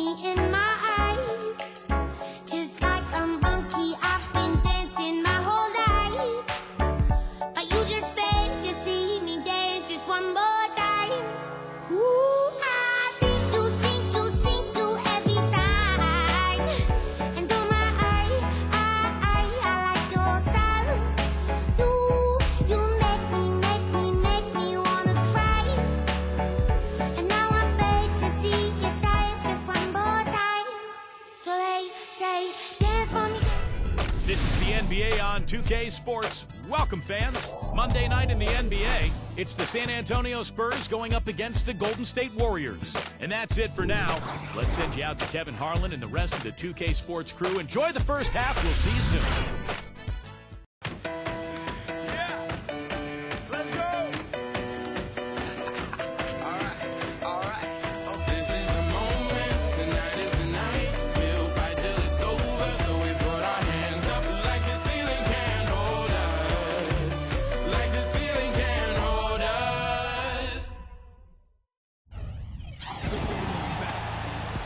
me in my eyes. Just like a monkey, I've been dancing my whole life. But you just beg to see me dance just one more time. Ooh, I sing you every time. And oh my, I like your style. You make me wanna cry. And now I beg to see you dance just one more time. So they say, dance for me. This is the NBA on 2K Sports. Welcome, fans. Monday night in the NBA, it's the San Antonio Spurs going up against the Golden State Warriors. And that's it for now. Let's send you out to Kevin Harlan and the rest of the 2K Sports crew. Enjoy the first half. We'll see you soon.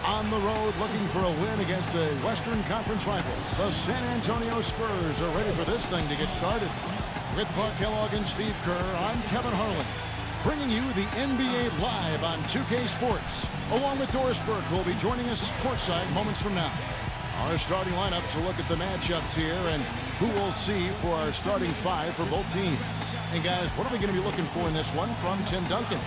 On the road looking for a win against a Western Conference rival. The San Antonio Spurs are ready for this thing to get started. With Clark Kellogg and Steve Kerr, I'm Kevin Harlan, bringing you the NBA live on 2K Sports, along with Doris Burke, who will be joining us courtside moments from now. Our starting lineups will look at the matchups here and who we'll see for our starting five for both teams. And guys, what are we going to be looking for in this one from Tim Duncan?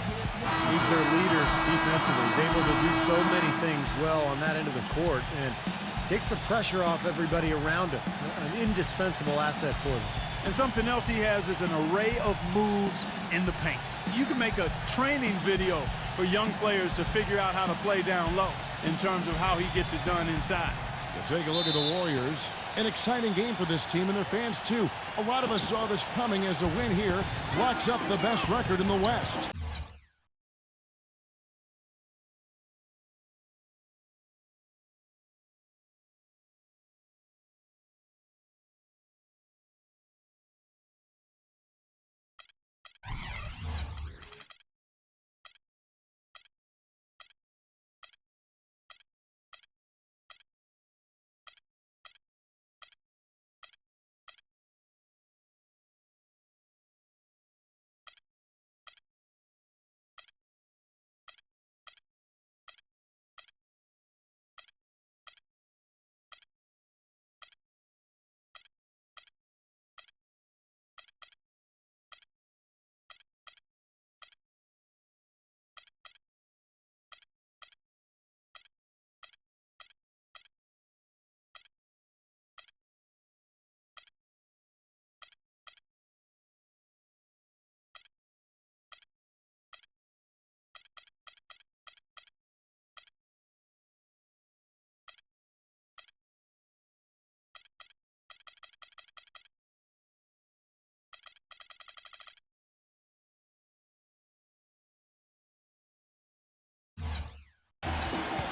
He's their leader defensively. He's able to do so many things well on that end of the court and takes the pressure off everybody around him. An indispensable asset for them. And something else he has is an array of moves in the paint. You can make a training video for young players to figure out how to play down low in terms of how he gets it done inside. We'll take a look at the Warriors. An exciting game for this team and their fans, too. A lot of us saw this coming as a win here locks up the best record in the West.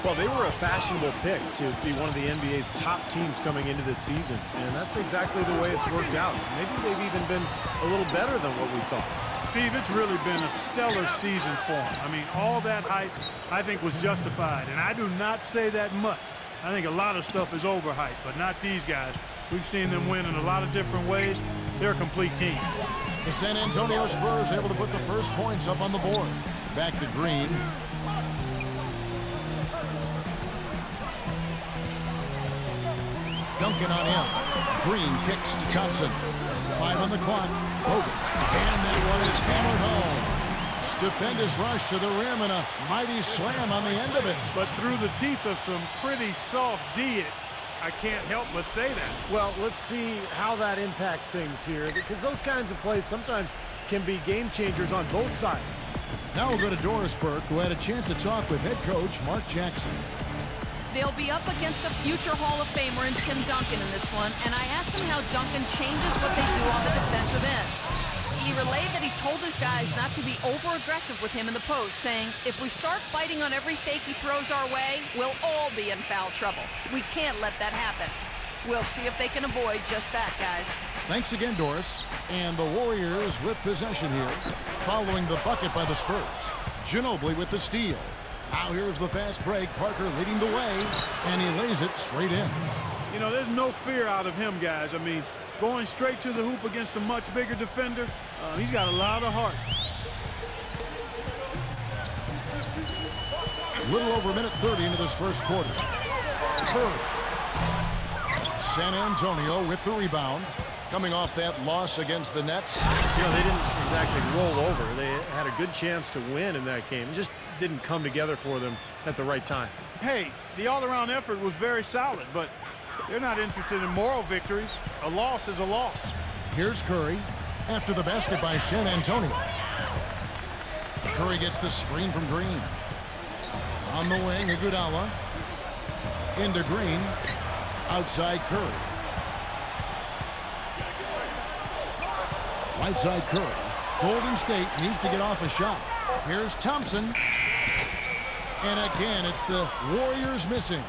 Well, they were a fashionable pick to be one of the NBA's top teams coming into this season, and that's exactly the way it's worked out. Maybe they've even been a little better than what we thought. Steve, it's really been a stellar season for him. I mean, all that hype, I think, was justified, and I do not say that much. I think a lot of stuff is overhyped, but not these guys. We've seen them win in a lot of different ways. They're a complete team. The San Antonio Spurs able to put the first points up on the board. Back to Green. Duncan on him. Green kicks to Thompson. 5 on the clock. Hogan. And that one is hammered home. Stupendous rush to the rim and a mighty slam on the end of it. But through the teeth of some pretty soft D, I can't help but say that. Well, let's see how that impacts things here, because those kinds of plays sometimes can be game changers on both sides. Now we'll go to Doris Burke, who had a chance to talk with head coach Mark Jackson. They'll be up against a future Hall of Famer in Tim Duncan in this one, and I asked him how Duncan changes what they do on the defensive end. He relayed that he told his guys not to be over-aggressive with him in the post, saying, if we start fighting on every fake he throws our way, we'll all be in foul trouble. We can't let that happen. We'll see if they can avoid just that, guys. Thanks again, Doris. And the Warriors with possession here, following the bucket by the Spurs. Ginobili with the steal. Now here's the fast break. Parker leading the way, and he lays it straight in. You know, there's no fear out of him, guys. I mean, going straight to the hoop against a much bigger defender, he's got a lot of heart. A little over a minute 30 into this first quarter. Curry. San Antonio with the rebound. Coming off that loss against the Nets. You know, they didn't exactly roll over. They had a good chance to win in that game. It just didn't come together for them at the right time. Hey, the all-around effort was very solid, but they're not interested in moral victories. A loss is a loss. Here's Curry after the basket by San Antonio. Curry gets the screen from Green. On the wing, Iguodala. Into Green. Outside Curry. Right side Curry. Golden State needs to get off a shot. Here's Thompson. And again, it's the Warriors missing.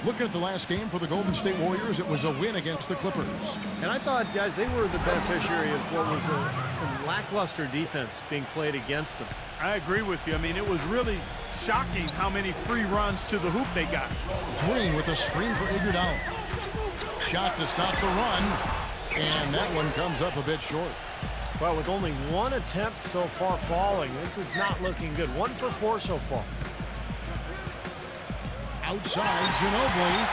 Looking at the last game for the Golden State Warriors, it was a win against the Clippers. And I thought, guys, they were the beneficiary of what was some lackluster defense being played against them. I agree with you. I mean, it was really shocking how many free runs to the hoop they got. Green with a screen for Iguodala. Shot to stop the run. And that one comes up a bit short. Well, with only one attempt so far falling, this is not looking good. 1 for 4 so far. Outside, Ginobili.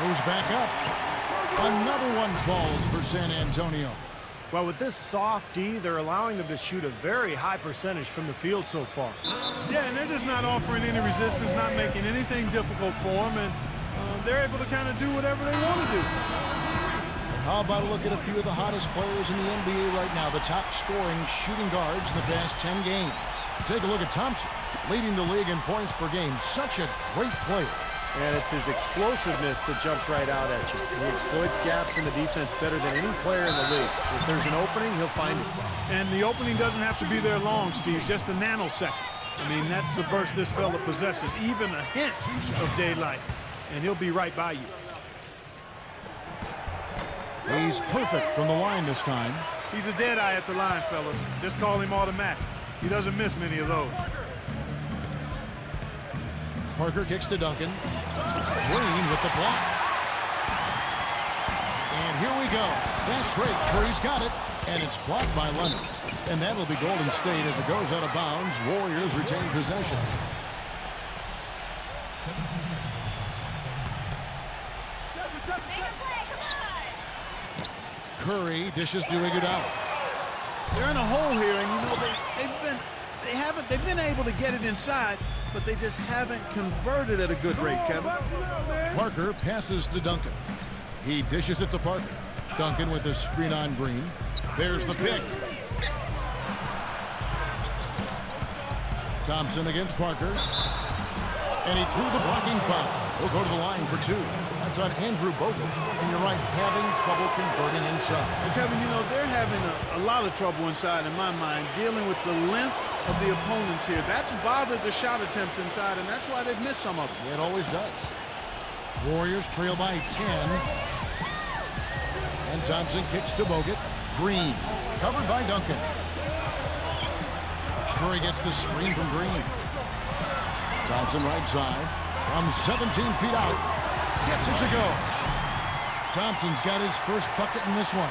Goes back up. Another one falls for San Antonio. Well, with this soft D, they're allowing them to shoot a very high percentage from the field so far. Yeah, and they're just not offering any resistance, not making anything difficult for them, and they're able to kind of do whatever they want to do. How about a look at a few of the hottest players in the NBA right now, the top scoring shooting guards in the past 10 games. Take a look at Thompson, leading the league in points per game. Such a great player. And it's his explosiveness that jumps right out at you. He exploits gaps in the defense better than any player in the league. If there's an opening, he'll find it. And the opening doesn't have to be there long, Steve, just a nanosecond. I mean, that's the burst this fella possesses, even a hint of daylight, and he'll be right by you. He's perfect from the line this time. He's a dead eye at the line, fellas. Just call him automatic. He doesn't miss many of those. Parker kicks to Duncan. Green with the block. And here we go. Fast break. Curry's got it. And it's blocked by Leonard. And that'll be Golden State as it goes out of bounds. Warriors retain possession. Curry dishes to Iguodala. They're in a hole here, and you know they've been able to get it inside, but they just haven't converted at a good rate, Kevin. Parker passes to Duncan. He dishes it to Parker. Duncan with a screen on Green. There's the pick. Thompson against Parker. And he drew the blocking foul. He'll go to the line for 2. That's on Andrew Bogut. And you're right, having trouble converting inside. So Kevin, you know, they're having a lot of trouble inside, in my mind, dealing with the length of the opponents here. That's bothered the shot attempts inside, and that's why they've missed some of them. It always does. Warriors trail by 10. And Thompson kicks to Bogut. Green, covered by Duncan. Curry gets the screen from Green. Thompson right side. From 17 feet out. Gets it to go. Thompson's got his first bucket in this one.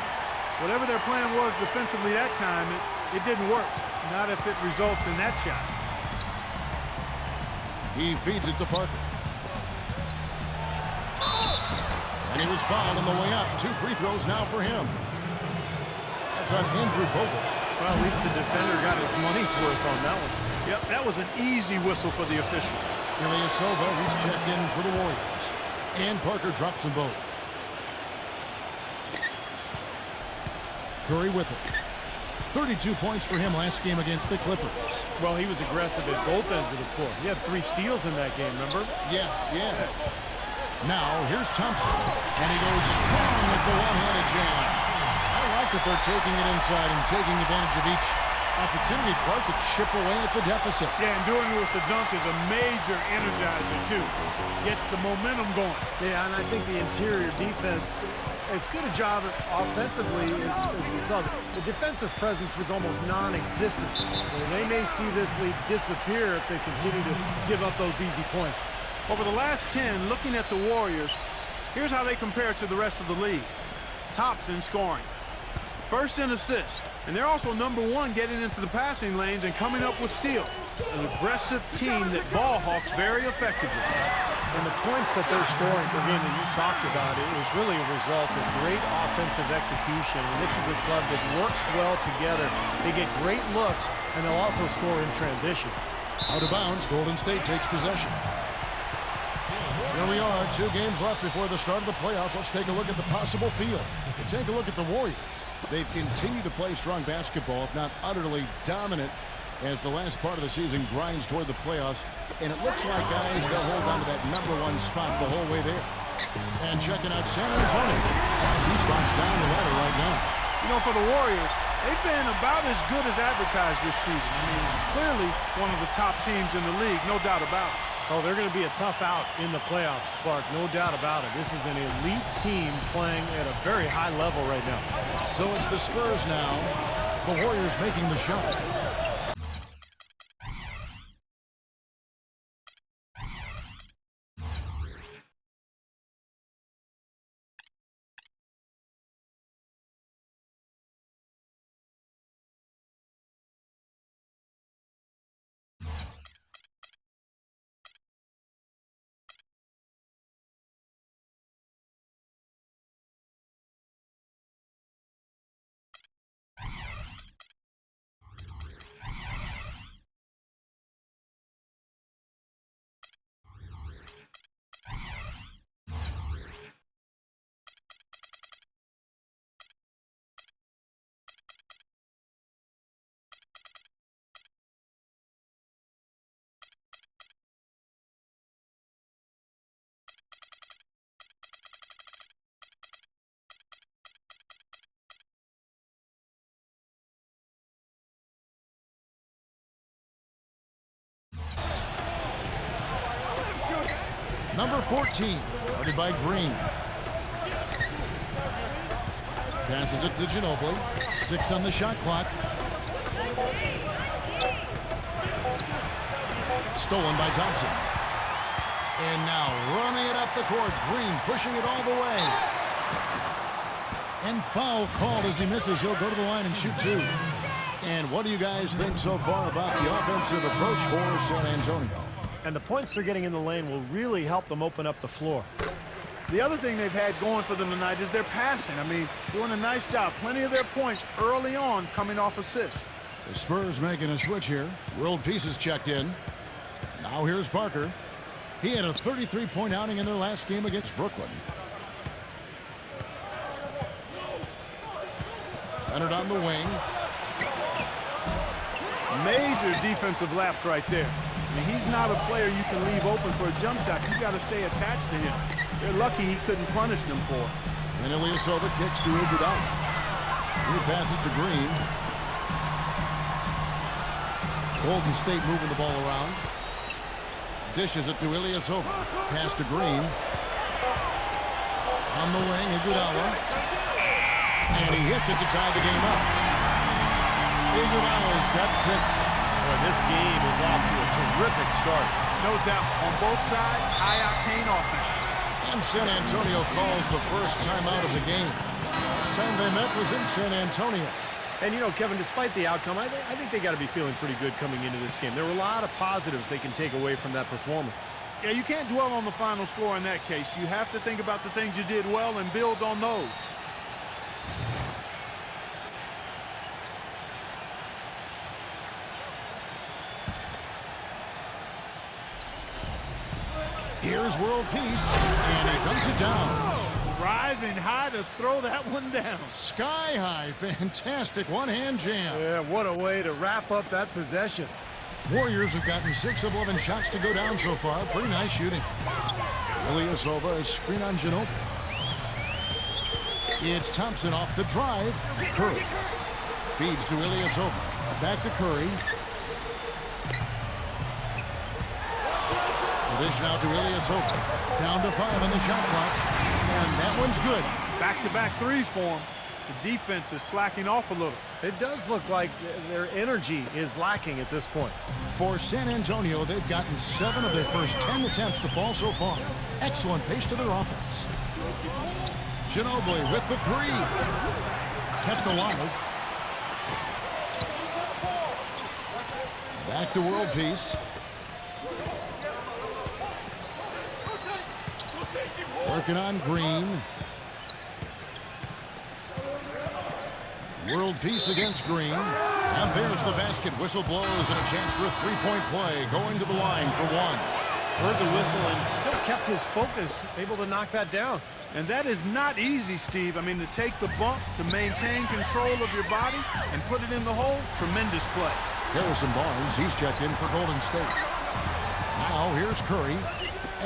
Whatever their plan was defensively that time, it didn't work. Not if it results in that shot. He feeds it to Parker. And he was fouled on the way up. 2 free throws now for him. That's on Andrew Bogut. Well, at least the defender got his money's worth on that one. Yep, that was an easy whistle for the official. Ilyasova, he's checked in for the Warriors. And Parker drops them both. Curry with it. 32 points for him last game against the Clippers. Well, he was aggressive at both ends of the floor. He had 3 steals in that game, remember? Yes, yeah. Now, here's Thompson. And he goes strong with the one-handed jam. I like that they're taking it inside and taking advantage of each Opportunity, Clark, to chip away at the deficit. Yeah, and doing it with the dunk is a major energizer, too. Gets the momentum going. Yeah, and I think the interior defense, as good a job offensively as we saw, the defensive presence was almost non-existent. Well, they may see this lead disappear if they continue to give up those easy points. Over the last 10, looking at the Warriors, here's how they compare to the rest of the league. Tops in scoring. First in assists. And they're also #1 getting into the passing lanes and coming up with steals. An aggressive team that ball hawks very effectively. And the points that they're scoring, again, that you talked about, it was really a result of great offensive execution. And this is a club that works well together. They get great looks, and they'll also score in transition. Out of bounds, Golden State takes possession. Here we are, 2 games left before the start of the playoffs. Let's take a look at the possible field. And take a look at the Warriors. They've continued to play strong basketball, if not utterly dominant, as the last part of the season grinds toward the playoffs. And it looks like, guys, they'll hold on to that #1 spot the whole way there. And checking out San Antonio. 2 spots down the ladder right now. You know, for the Warriors, they've been about as good as advertised this season. I mean, clearly one of the top teams in the league, no doubt about it. Oh, they're going to be a tough out in the playoffs, Spark, no doubt about it. This is an elite team playing at a very high level right now. So it's the Spurs now. The Warriors making the shot. Number 14, guarded by Green. Passes it to Ginobili. 6 on the shot clock. Stolen by Thompson. And now running it up the court. Green pushing it all the way. And foul called as he misses. He'll go to the line and shoot 2. And what do you guys think so far about the offensive approach for San Antonio? And the points they're getting in the lane will really help them open up the floor. The other thing they've had going for them tonight is their passing. I mean, doing a nice job. Plenty of their points early on coming off assists. The Spurs making a switch here. World Peace is checked in. Now here's Parker. He had a 33-point outing in their last game against Brooklyn. Leonard on the wing. Major defensive lapse right there. I mean, he's not a player you can leave open for a jump shot. You got to stay attached to him. They're lucky he couldn't punish them for it. And Ilyasova kicks to Iguodala. He passes to Green. Golden State moving the ball around. Dishes it to Ilyasova. Pass to Green. On the wing, Iguodala. And he hits it to tie the game up. Iguodala's got 6. Boy, this game is off to a terrific start. No doubt. On both sides, high-octane offense. And San Antonio calls the first timeout of the game. Last time they met was in San Antonio. And, you know, Kevin, despite the outcome, I think they got to be feeling pretty good coming into this game. There were a lot of positives they can take away from that performance. Yeah, you can't dwell on the final score in that case. You have to think about the things you did well and build on those. Here's World Peace, and he dunks it down. Rising high to throw that one down. Sky high, fantastic one-hand jam. Yeah, what a way to wrap up that possession. Warriors have gotten 6 of 11 shots to go down so far. Pretty nice shooting. Ilyasova is screen on Ginobili. It's Thompson off the drive. Curry feeds to Ilyasova. Back to Curry. The dish now to Ilyasova. Down to 5 on the shot clock. And that one's good. Back-to-back threes for him. The defense is slacking off a little. It does look like their energy is lacking at this point. For San Antonio, they've gotten 7 of their first 10 attempts to fall so far. Excellent pace to their offense. Ginobili with the 3. Kept alive. Back to world peace. Working on Green. World peace against Green. And there's the basket. Whistle blows and a chance for a three-point play. Going to the line for 1. Heard the whistle and still kept his focus, able to knock that down. And that is not easy, Steve. I mean, to take the bump, to maintain control of your body, and put it in the hole, tremendous play. Harrison Barnes, he's checked in for Golden State. Now here's Curry,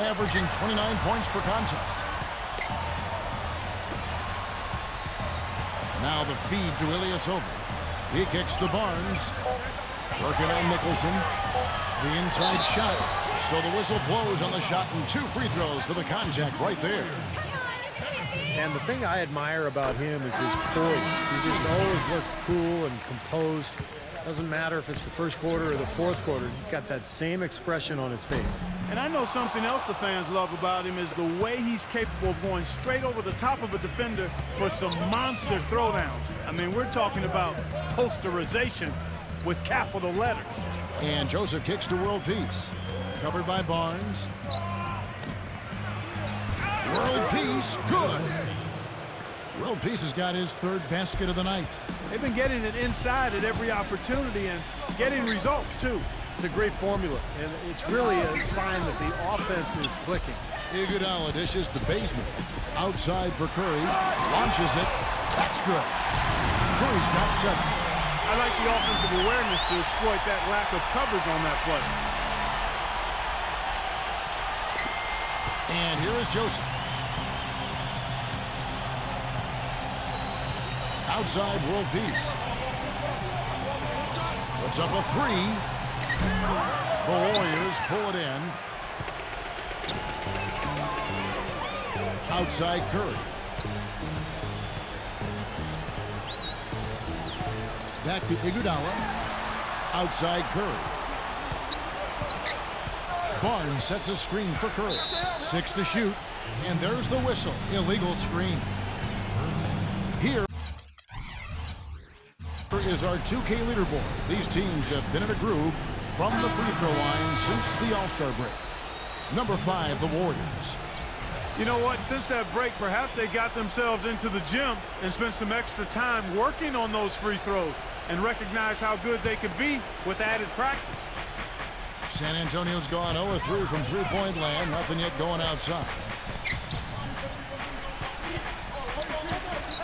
averaging 29 points per contest. Now the feed to Ilyasova. He kicks to Barnes. Working on Nicholson. The inside shot. So the whistle blows on the shot and 2 free throws for the contact right there. And the thing I admire about him is his poise. He just always looks cool and composed. Doesn't matter if it's the first quarter or the fourth quarter. He's got that same expression on his face. And I know something else the fans love about him is the way he's capable of going straight over the top of a defender for some monster throwdowns. I mean, we're talking about posterization with capital letters. And Joseph kicks to world peace. Covered by Barnes. World peace, good. World peace has got his 3rd basket of the night. They've been getting it inside at every opportunity and getting results, too. It's a great formula, and it's really a sign that the offense is clicking. Iguodala dishes to Bazemore. Outside for Curry. Launches it. That's good. Curry's got 7. I like the offensive awareness to exploit that lack of coverage on that play. And here is Joseph. Outside world peace. Puts up a 3. The Warriors pull it in. Outside Curry. Back to Iguodala. Outside Curry. Barnes sets a screen for Curry. 6 to shoot. And there's the whistle. Illegal screen. Here is our 2K leaderboard. These teams have been in a groove from the free throw line since the All-Star break. Number 5, the Warriors. You know what? Since that break, perhaps they got themselves into the gym and spent some extra time working on those free throws and recognize how good they could be with added practice. San Antonio's gone 0-3 from three-point land. Nothing yet going outside.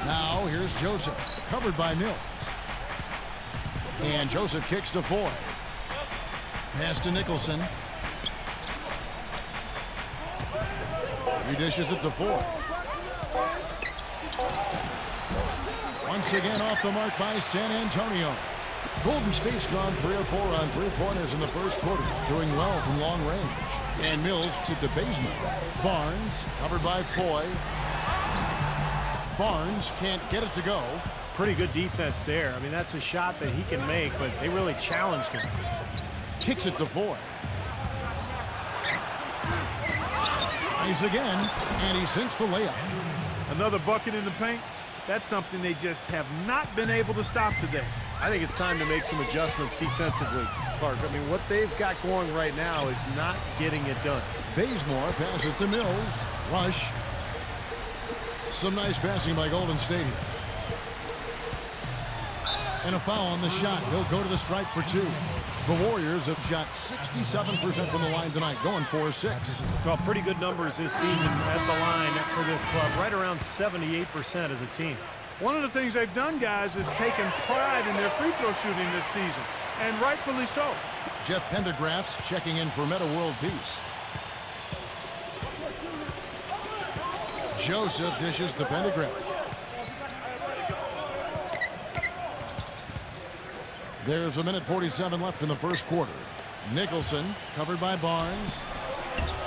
Now here's Joseph, covered by Mills. And Joseph kicks to Foy. Pass to Nicholson. He dishes it to Foy. Once again off the mark by San Antonio. Golden State's gone 3 of 4 on three-pointers in the first quarter, doing well from long range. And Mills to Bazemore. Barnes, covered by Foy. Barnes can't get it to go. Pretty good defense there. I mean, that's a shot that he can make, but they really challenged him. Kicks it to Foy. Tries again, and he sinks the layup. Another bucket in the paint. That's something they just have not been able to stop today. I think it's time to make some adjustments defensively, Clark. I mean, what they've got going right now is not getting it done. Bazemore passes it to Mills. Rush. Some nice passing by Golden State here. And a foul on the shot. He'll go to the stripe for 2. The Warriors have shot 67% from the line tonight, going 4-6. Well, pretty good numbers this season at the line for this club, right around 78% as a team. One of the things they've done, guys, is taken pride in their free throw shooting this season, and rightfully so. Jeff Pendergraph's checking in for Meta World Peace. Joseph dishes to Pendergraph. There's 1:47 left in the first quarter. Nicholson covered by Barnes.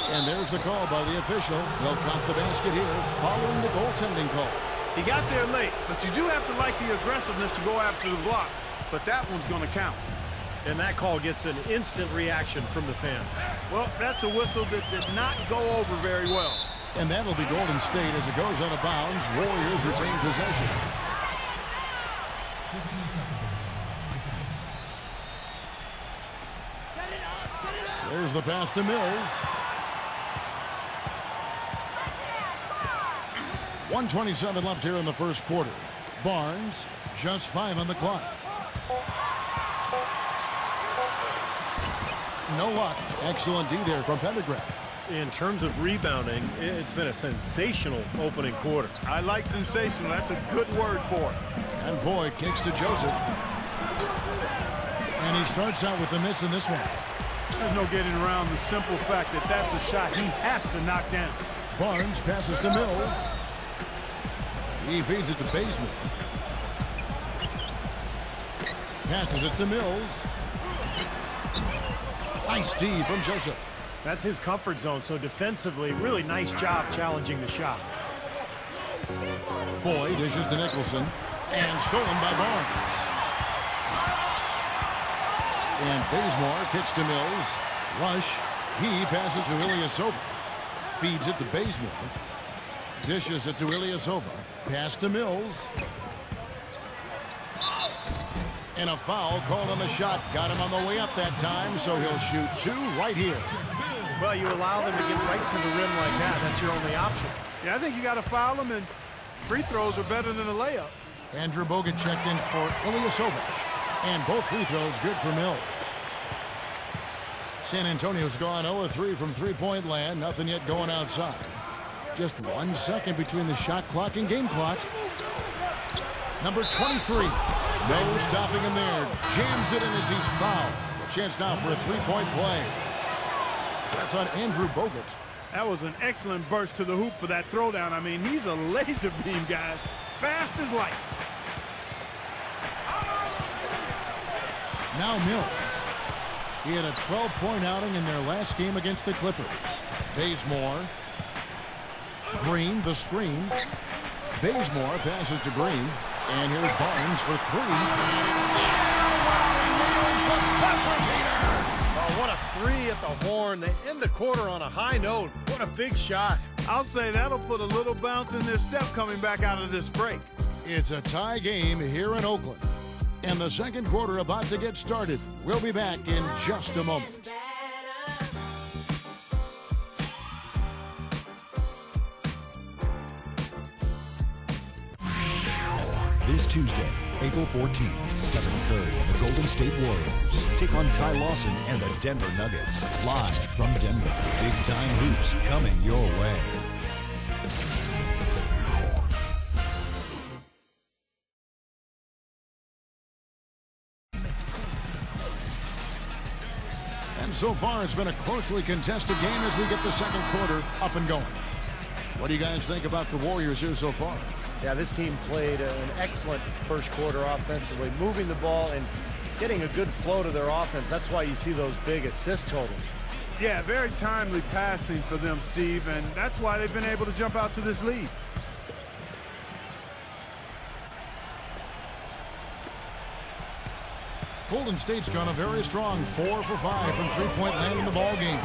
And there's the call by the official. They'll count the basket here following the goaltending call. He got there late, but you do have to like the aggressiveness to go after the block. But that one's going to count. And that call gets an instant reaction from the fans. Well, that's a whistle that did not go over very well. And that'll be Golden State as it goes out of bounds. Warriors retain possession. There's the pass to Mills. 1:27 left here in the first quarter. Barnes, just 5 on the clock. No luck. Excellent D there from Pendergraft. In terms of rebounding, it's been a sensational opening quarter. I like sensational. That's a good word for it. And Voigt kicks to Joseph. And he starts out with the miss in this one. There's no getting around the simple fact that that's a shot he has to knock down. Barnes passes to Mills. He feeds it to Bazemore. Passes it to Mills. Nice D from Joseph. That's his comfort zone, so defensively, really nice job challenging the shot. Boyd dishes to Nicholson. And stolen by Barnes. And Bazemore kicks to Mills. Rush. He passes to Ilyasova. Feeds it to Bazemore. Dishes it to Ilyasova. Pass to Mills. And a foul called on the shot. Got him on the way up that time, so he'll shoot 2 right here. Well, you allow them to get right to the rim like that. That's your only option. Yeah, I think you got to foul him, and free throws are better than a layup. Andrew Bogut checked in for Ilyasova. And both free throws good for Mills. San Antonio's gone 0-3 from three-point land. Nothing yet going outside. Just 1 second between the shot clock and game clock. Number 23. No stopping him there. Jams it in as he's fouled. A chance now for a three-point play. That's on Andrew Bogut. That was an excellent burst to the hoop for that throwdown. I mean, he's a laser beam guy. Fast as light. Now Mills. He had a 12-point outing in their last game against the Clippers. Bazemore. Green, the screen. Bazemore passes to Green. And here's Barnes for 3. Oh, what a 3 at the horn. They end the quarter on a high note. What a big shot. I'll say that'll put a little bounce in their step coming back out of this break. It's a tie game here in Oakland. And the second quarter about to get started. We'll be back in just a moment. This Tuesday, April 14th, Stephen Curry and the Golden State Warriors take on Ty Lawson and the Denver Nuggets. Live from Denver. Big-time hoops coming your way. And so far, it's been a closely contested game as we get the second quarter up and going. What do you guys think about the Warriors here so far? Yeah, this team played an excellent first quarter offensively, moving the ball and getting a good flow to their offense. That's why you see those big assist totals. Yeah, very timely passing for them, Steve, and that's why they've been able to jump out to this lead. Golden State's gone a very strong 4 for 5 from three-point land in the ball game.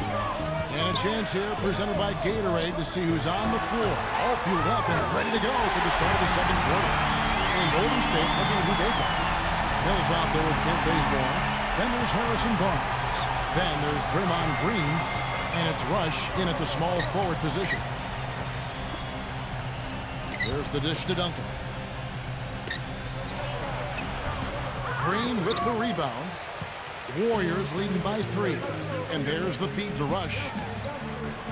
And a chance here presented by Gatorade to see who's on the floor. All fueled up and ready to go for the start of the second quarter. And Golden State looking at who they got. Mills out there with Kent Bazemore. Then there's Harrison Barnes. Then there's Draymond Green. And it's Rush in at the small forward position. There's the dish to Duncan. Green with the rebound. Warriors leading by 3. And there's the feed to Rush.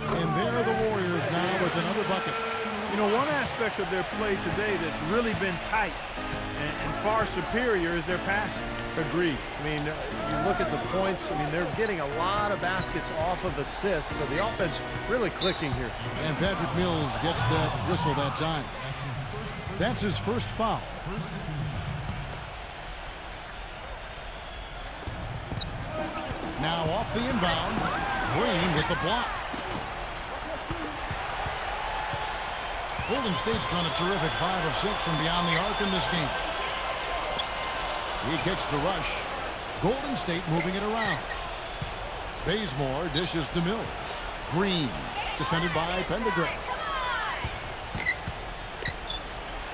And there are the Warriors now with another bucket. You know, one aspect of their play today that's really been tight and far superior is their passing. Agreed. I mean, you look at the points. I mean, they're getting a lot of baskets off of assists, so the offense really clicking here. And Patrick Mills gets that whistle that time. That's his first foul. Now off the inbound. Green with the block. Golden State's gone a terrific 5 of 6 from beyond the arc in this game. He kicks to Rush. Golden State moving it around. Bazemore dishes to Mills. Green, defended by Pendergraft.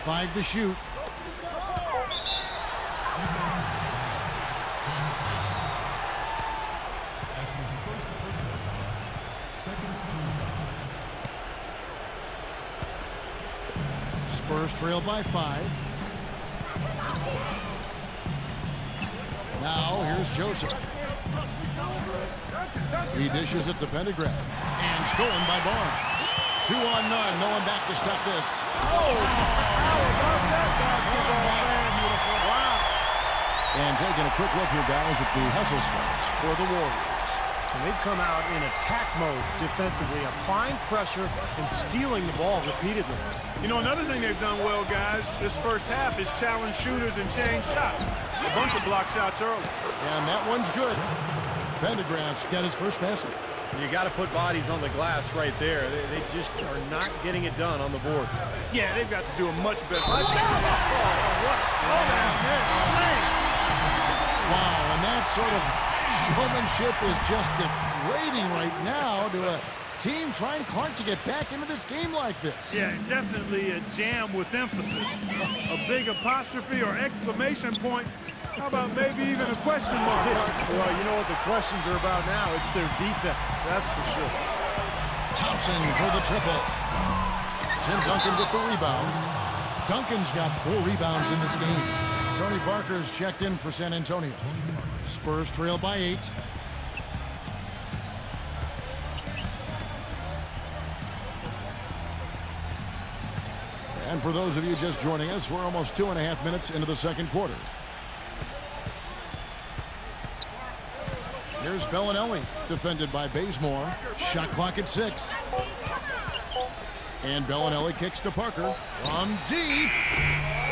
5 to shoot. Spurs trail by 5. Now here's Joseph. He dishes it to Pendergraft. And stolen by Barnes. 2 on none. No one back to stop this. Oh! How about that basketball, man? Beautiful. Wow. And taking a quick look here, guys, at the hustle spots for the Warriors. And they've come out in attack mode defensively, applying pressure and stealing the ball repeatedly. You know, another thing they've done well, guys, this first half is challenge shooters and change shots. A bunch of block shots early. And that one's good. Pendergraft's got his first basket. You got to put bodies on the glass right there. They just are not getting it done on the boards. Yeah, they've got to do a much better job. Wow, and that sort of showmanship is just deflating right now to a team trying Clark to get back into this game like this. Yeah, definitely a jam with emphasis. A big apostrophe or exclamation point. How about maybe even a question mark? Well, you know what the questions are about now? It's their defense, that's for sure. Thompson for the triple. Tim Duncan with the rebound. Duncan's got 4 rebounds in this game. Tony Parker's checked in for San Antonio. Spurs trail by 8. And for those of you just joining us, we're almost 2.5 minutes into the second quarter. Here's Bellinelli, defended by Bazemore. Shot clock at 6. And Bellinelli kicks to Parker. From deep.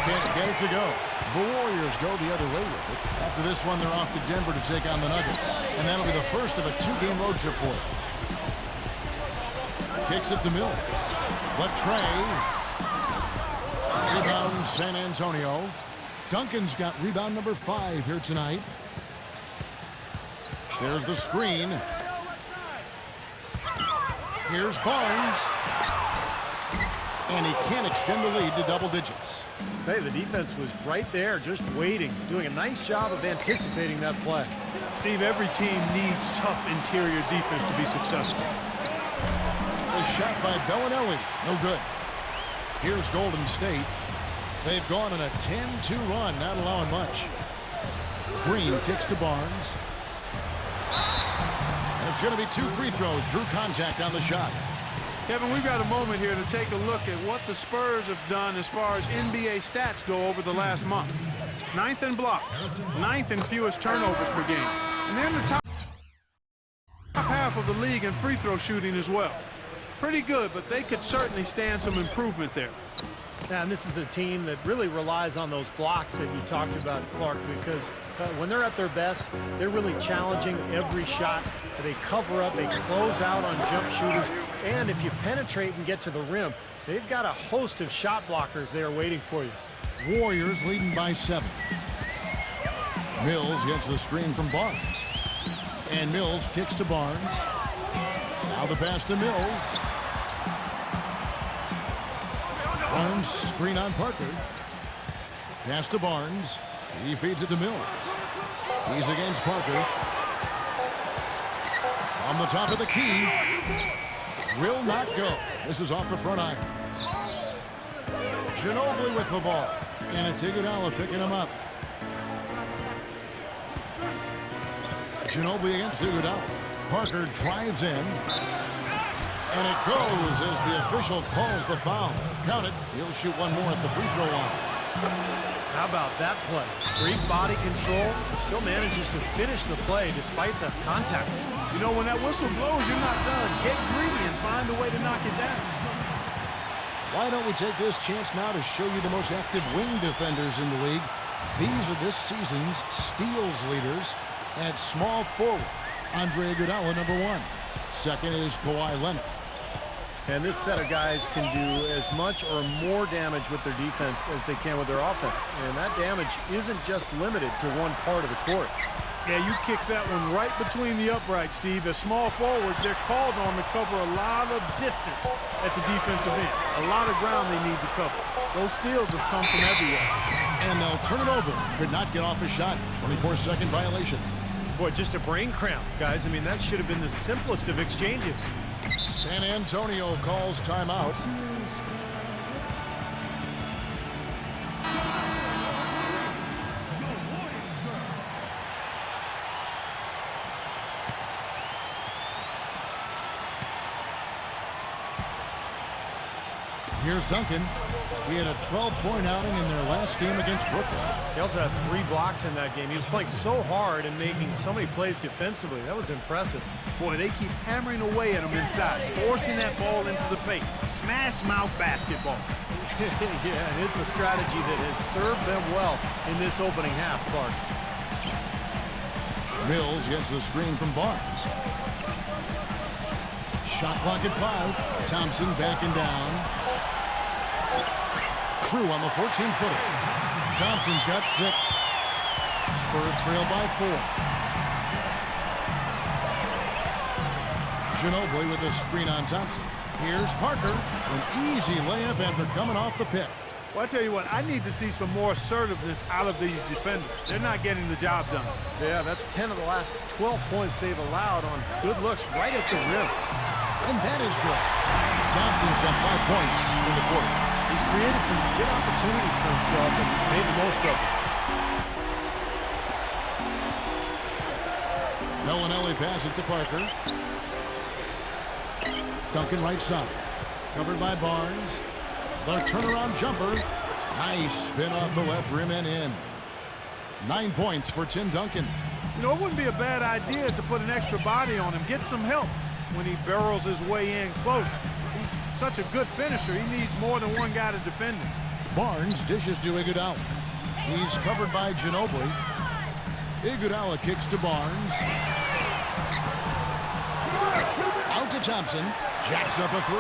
Can't get it to go. The Warriors go the other way with it. After this one, they're off to Denver to take on the Nuggets. And that'll be the first of a 2-game road trip for them. Kicks it to Mills. Latrey. Rebound San Antonio. Duncan's got rebound number 5 here tonight. There's the screen. Here's Barnes. And he can't extend the lead to double digits. I'll tell you, the defense was right there, just waiting, doing a nice job of anticipating that play. Steve, every team needs tough interior defense to be successful. A shot by Bellinelli. No good. Here's Golden State. They've gone on a 10-2 run, not allowing much. Green kicks to Barnes. And it's going to be 2 free throws. Drew contact on the shot. Kevin, we've got a moment here to take a look at what the Spurs have done as far as NBA stats go over the last month. 9th in blocks, 9th in fewest turnovers per game. And they're in the top half of the league in free throw shooting as well. Pretty good, but they could certainly stand some improvement there. Yeah, and this is a team that really relies on those blocks that you talked about, Clark, because when they're at their best, they're really challenging every shot. They cover up, they close out on jump shooters, and if you penetrate and get to the rim, they've got a host of shot blockers there waiting for you. Warriors leading by 7. Mills gets the screen from Barnes. And Mills kicks to Barnes. Now the pass to Mills. Barnes screen on Parker. Pass to Barnes. He feeds it to Mills. He's against Parker. On the top of the key. Will not go. This is off the front iron. Ginobili with the ball. And it's Iguodala picking him up. Ginobili against Iguodala. Parker drives in. And it goes as the official calls the foul. Count it. He'll shoot one more at the free throw line. How about that play? Great body control. Still manages to finish the play despite the contact. You know, when that whistle blows, you're not done. Get greedy and find a way to knock it down. Why don't we take this chance now to show you the most active wing defenders in the league? These are this season's steals leaders. At small forward, Andre Iguodala, number 1. Second is Kawhi Leonard. And this set of guys can do as much or more damage with their defense as they can with their offense. And that damage isn't just limited to one part of the court. Yeah, you kick that one right between the uprights, Steve. As small forwards, they're called on to cover a lot of distance at the defensive end. A lot of ground they need to cover. Those steals have come from everywhere. And they'll turn it over. Could not get off a shot. 24-second violation. Boy, just a brain cramp, guys. I mean, that should have been the simplest of exchanges. San Antonio calls timeout. Here's Duncan. He had a 12-point outing in their last game against Brooklyn. He also had 3 blocks in that game. He was playing so hard and making so many plays defensively. That was impressive. Boy, they keep hammering away at him inside, forcing that ball into the paint. Smash mouth basketball. Yeah, and it's a strategy that has served them well in this opening half, Clark. Mills gets the screen from Barnes. Shot clock at 5. Thompson backing down. Crew on the 14-footer. Thompson's got 6. Spurs trail by 4. Ginobili with the screen on Thompson. Here's Parker. An easy layup after coming off the pick. Well, I tell you what, I need to see some more assertiveness out of these defenders. They're not getting the job done. Yeah, that's 10 of the last 12 points they've allowed on good looks right at the rim. And that is good. Thompson's got 5 points in the quarter. He's created some good opportunities for himself and made the most of them. Bellinelli passes it to Parker. Duncan right side. Covered by Barnes. The turnaround jumper. Nice spin off the left rim and in. 9 points for Tim Duncan. You know, it wouldn't be a bad idea to put an extra body on him, get some help when he barrels his way in close. He's such a good finisher. He needs more than one guy to defend him. Barnes dishes to Iguodala. He's covered by Ginobili. Iguodala kicks to Barnes. Out to Thompson. Jacks up a 3.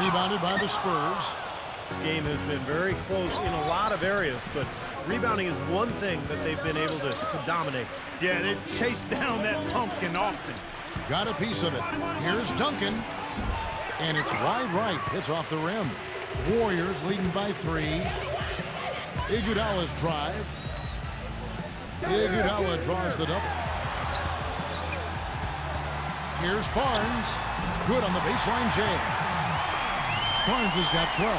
Rebounded by the Spurs. This game has been very close in a lot of areas, but rebounding is one thing that they've been able to dominate. Yeah, they chase down that pumpkin often. Got a piece of it. Here's Duncan. And it's wide right. It's off the rim. Warriors leading by 3. Iguodala's drive. Iguodala draws the double. Here's Barnes. Good on the baseline jam. Barnes has got 12.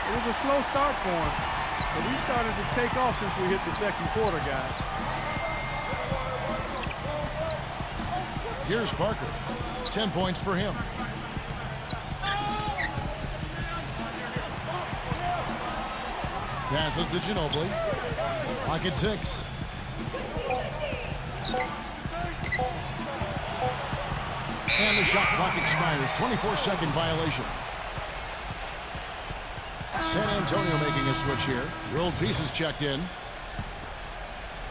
It was a slow start for him, but he started to take off since we hit the second quarter, guys. Here's Parker. 10 points for him. Passes to Ginobili. Pocket 6. And the shot clock expires. 24-second violation. San Antonio making a switch here. World Peace is checked in.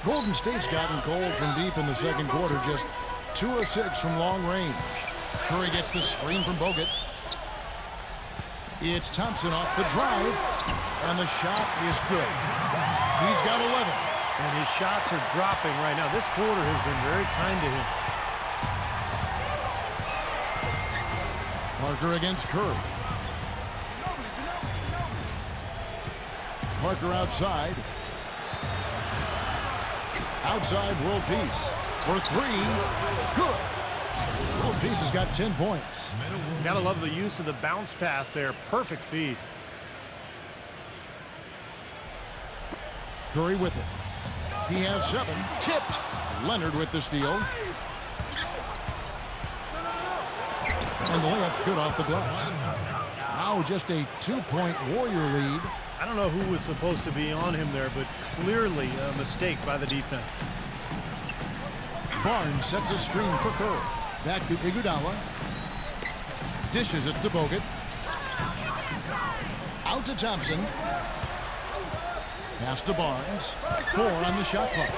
Golden State's gotten cold from deep in the second quarter. Just 2 of 6 from long range. Curry gets the screen from Bogut. It's Thompson off the drive. And the shot is good. He's got 11. And his shots are dropping right now. This quarter has been very kind to him. Parker against Curry. Parker outside. Outside World Peace. For 3. Good. World Peace has got 10 points. Gotta love the use of the bounce pass there. Perfect feed. Curry with it. He has 7. Tipped. Leonard with the steal. And the layup's good off the glass. Now just a 2-point Warrior lead. I don't know who was supposed to be on him there, but clearly a mistake by the defense. Barnes sets a screen for Curry. Back to Iguodala. Dishes it to Bogut. Out to Thompson. Pass to Barnes. 4 on the shot clock.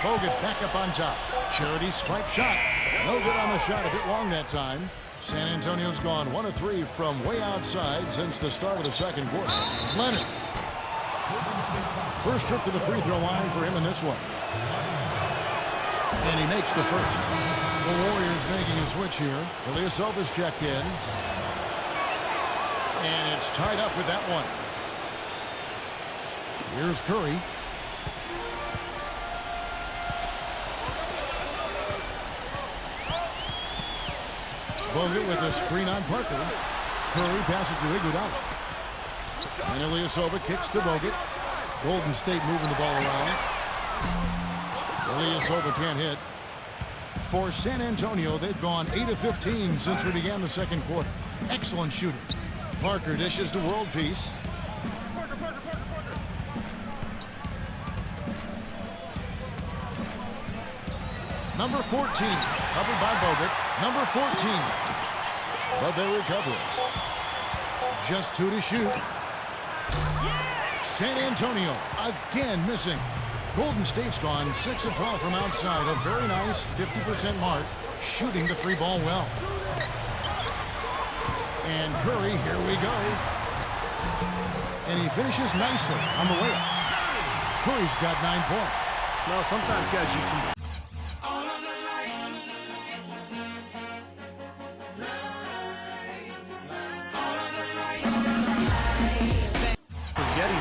Bogut back up on top. Charity swipe shot. No good on the shot. A bit long that time. San Antonio's gone 1 of 3 from way outside since the start of the second quarter. Leonard. First trip to the free throw line for him in this one. And he makes the first. The Warriors making a switch here. Ilyasova's checked in. And it's tied up with that one. Here's Curry. Bogut with a screen on Parker. Curry passes to Iguodala. And Ilyasova kicks to Bogut. Golden State moving the ball around. Ilyasova can't hit. For San Antonio, they've gone 8 of 15 since we began the second quarter. Excellent shooting. Parker dishes to World Peace. Number 14, covered by Bogut. Number 14, but they recover it. Just 2 to shoot. San Antonio again missing. Golden State's gone 6 of 12 from outside. A very nice 50% mark, shooting the 3-ball well. And Curry, here we go. And he finishes nicely on the layup. Curry's got 9 points. Well, sometimes, guys, you can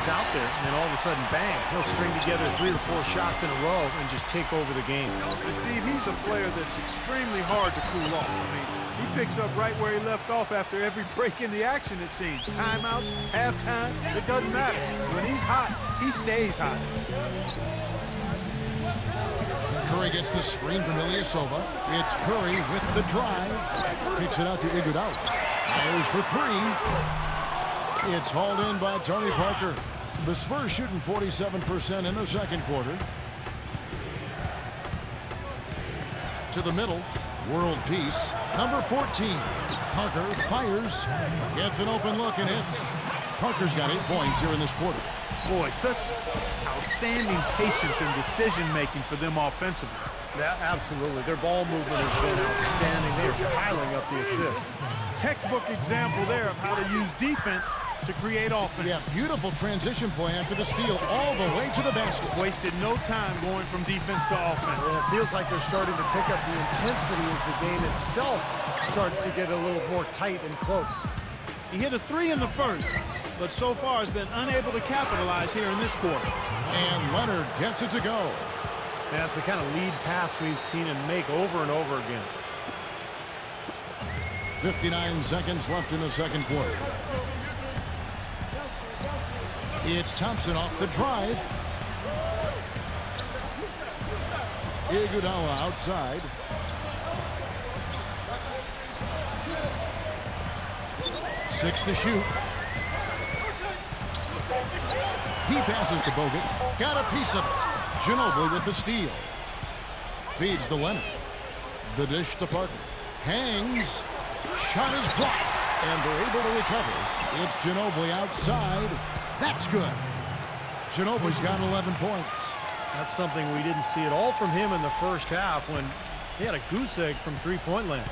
he's out there, and then all of a sudden, bang, he'll string together 3 or 4 shots in a row and just take over the game. And Steve, he's a player that's extremely hard to cool off. I mean, he picks up right where he left off after every break in the action, it seems. Timeouts, halftime, it doesn't matter. When he's hot, he stays hot. Curry gets the screen from Ilyasova. It's Curry with the drive. Kicks it out to Iguodala. Fires for 3. It's hauled in by Tony Parker. The Spurs shooting 47% in the second quarter. To the middle, World Peace. Number 14, Parker fires. Gets an open look and hits. Parker's got 8 points here in this quarter. Boy, such outstanding patience and decision-making for them offensively. Yeah, absolutely. Their ball movement has been outstanding. They're piling up the assists. Textbook example there of how to use defense to create offense. Yeah, beautiful transition play after the steal all the way to the basket. Wasted no time going from defense to offense. Well, it feels like they're starting to pick up the intensity as the game itself starts to get a little more tight and close. He hit a 3 in the first, but so far has been unable to capitalize here in this quarter. And Leonard gets it to go. That's the kind of lead pass we've seen him make over and over again. 59 seconds left in the second quarter. It's Thompson off the drive. Iguodala outside. Six to shoot. He passes to Bogut. Got a piece of it. Ginobili with the steal. Feeds to Leonard. The dish to Parker. Hangs. Shot is blocked. And they're able to recover. It's Ginobili outside. That's good. Ginobili's got 11 points. That's something we didn't see at all from him in the first half when he had a goose egg from 3-point land.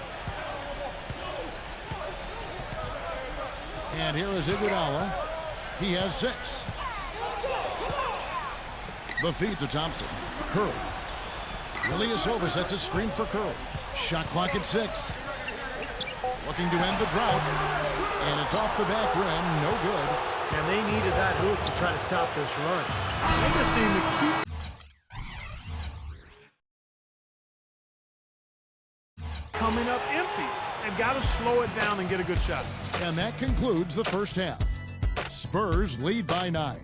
And here is Iguodala. He has 6. The feed to Thompson. Curry. Ilyasova sets a screen for Curry. Shot clock at 6. Looking to end the drought. And it's off the back rim. No good. And they needed that hoop to try to stop this run. They just seem to keep coming up empty. They've got to slow it down and get a good shot. And that concludes the first half. Spurs lead by 9.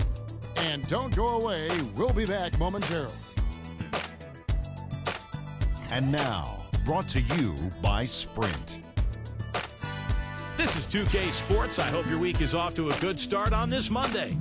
And don't go away. We'll be back momentarily. And now, brought to you by Sprint. This is 2K Sports. I hope your week is off to a good start on this Monday.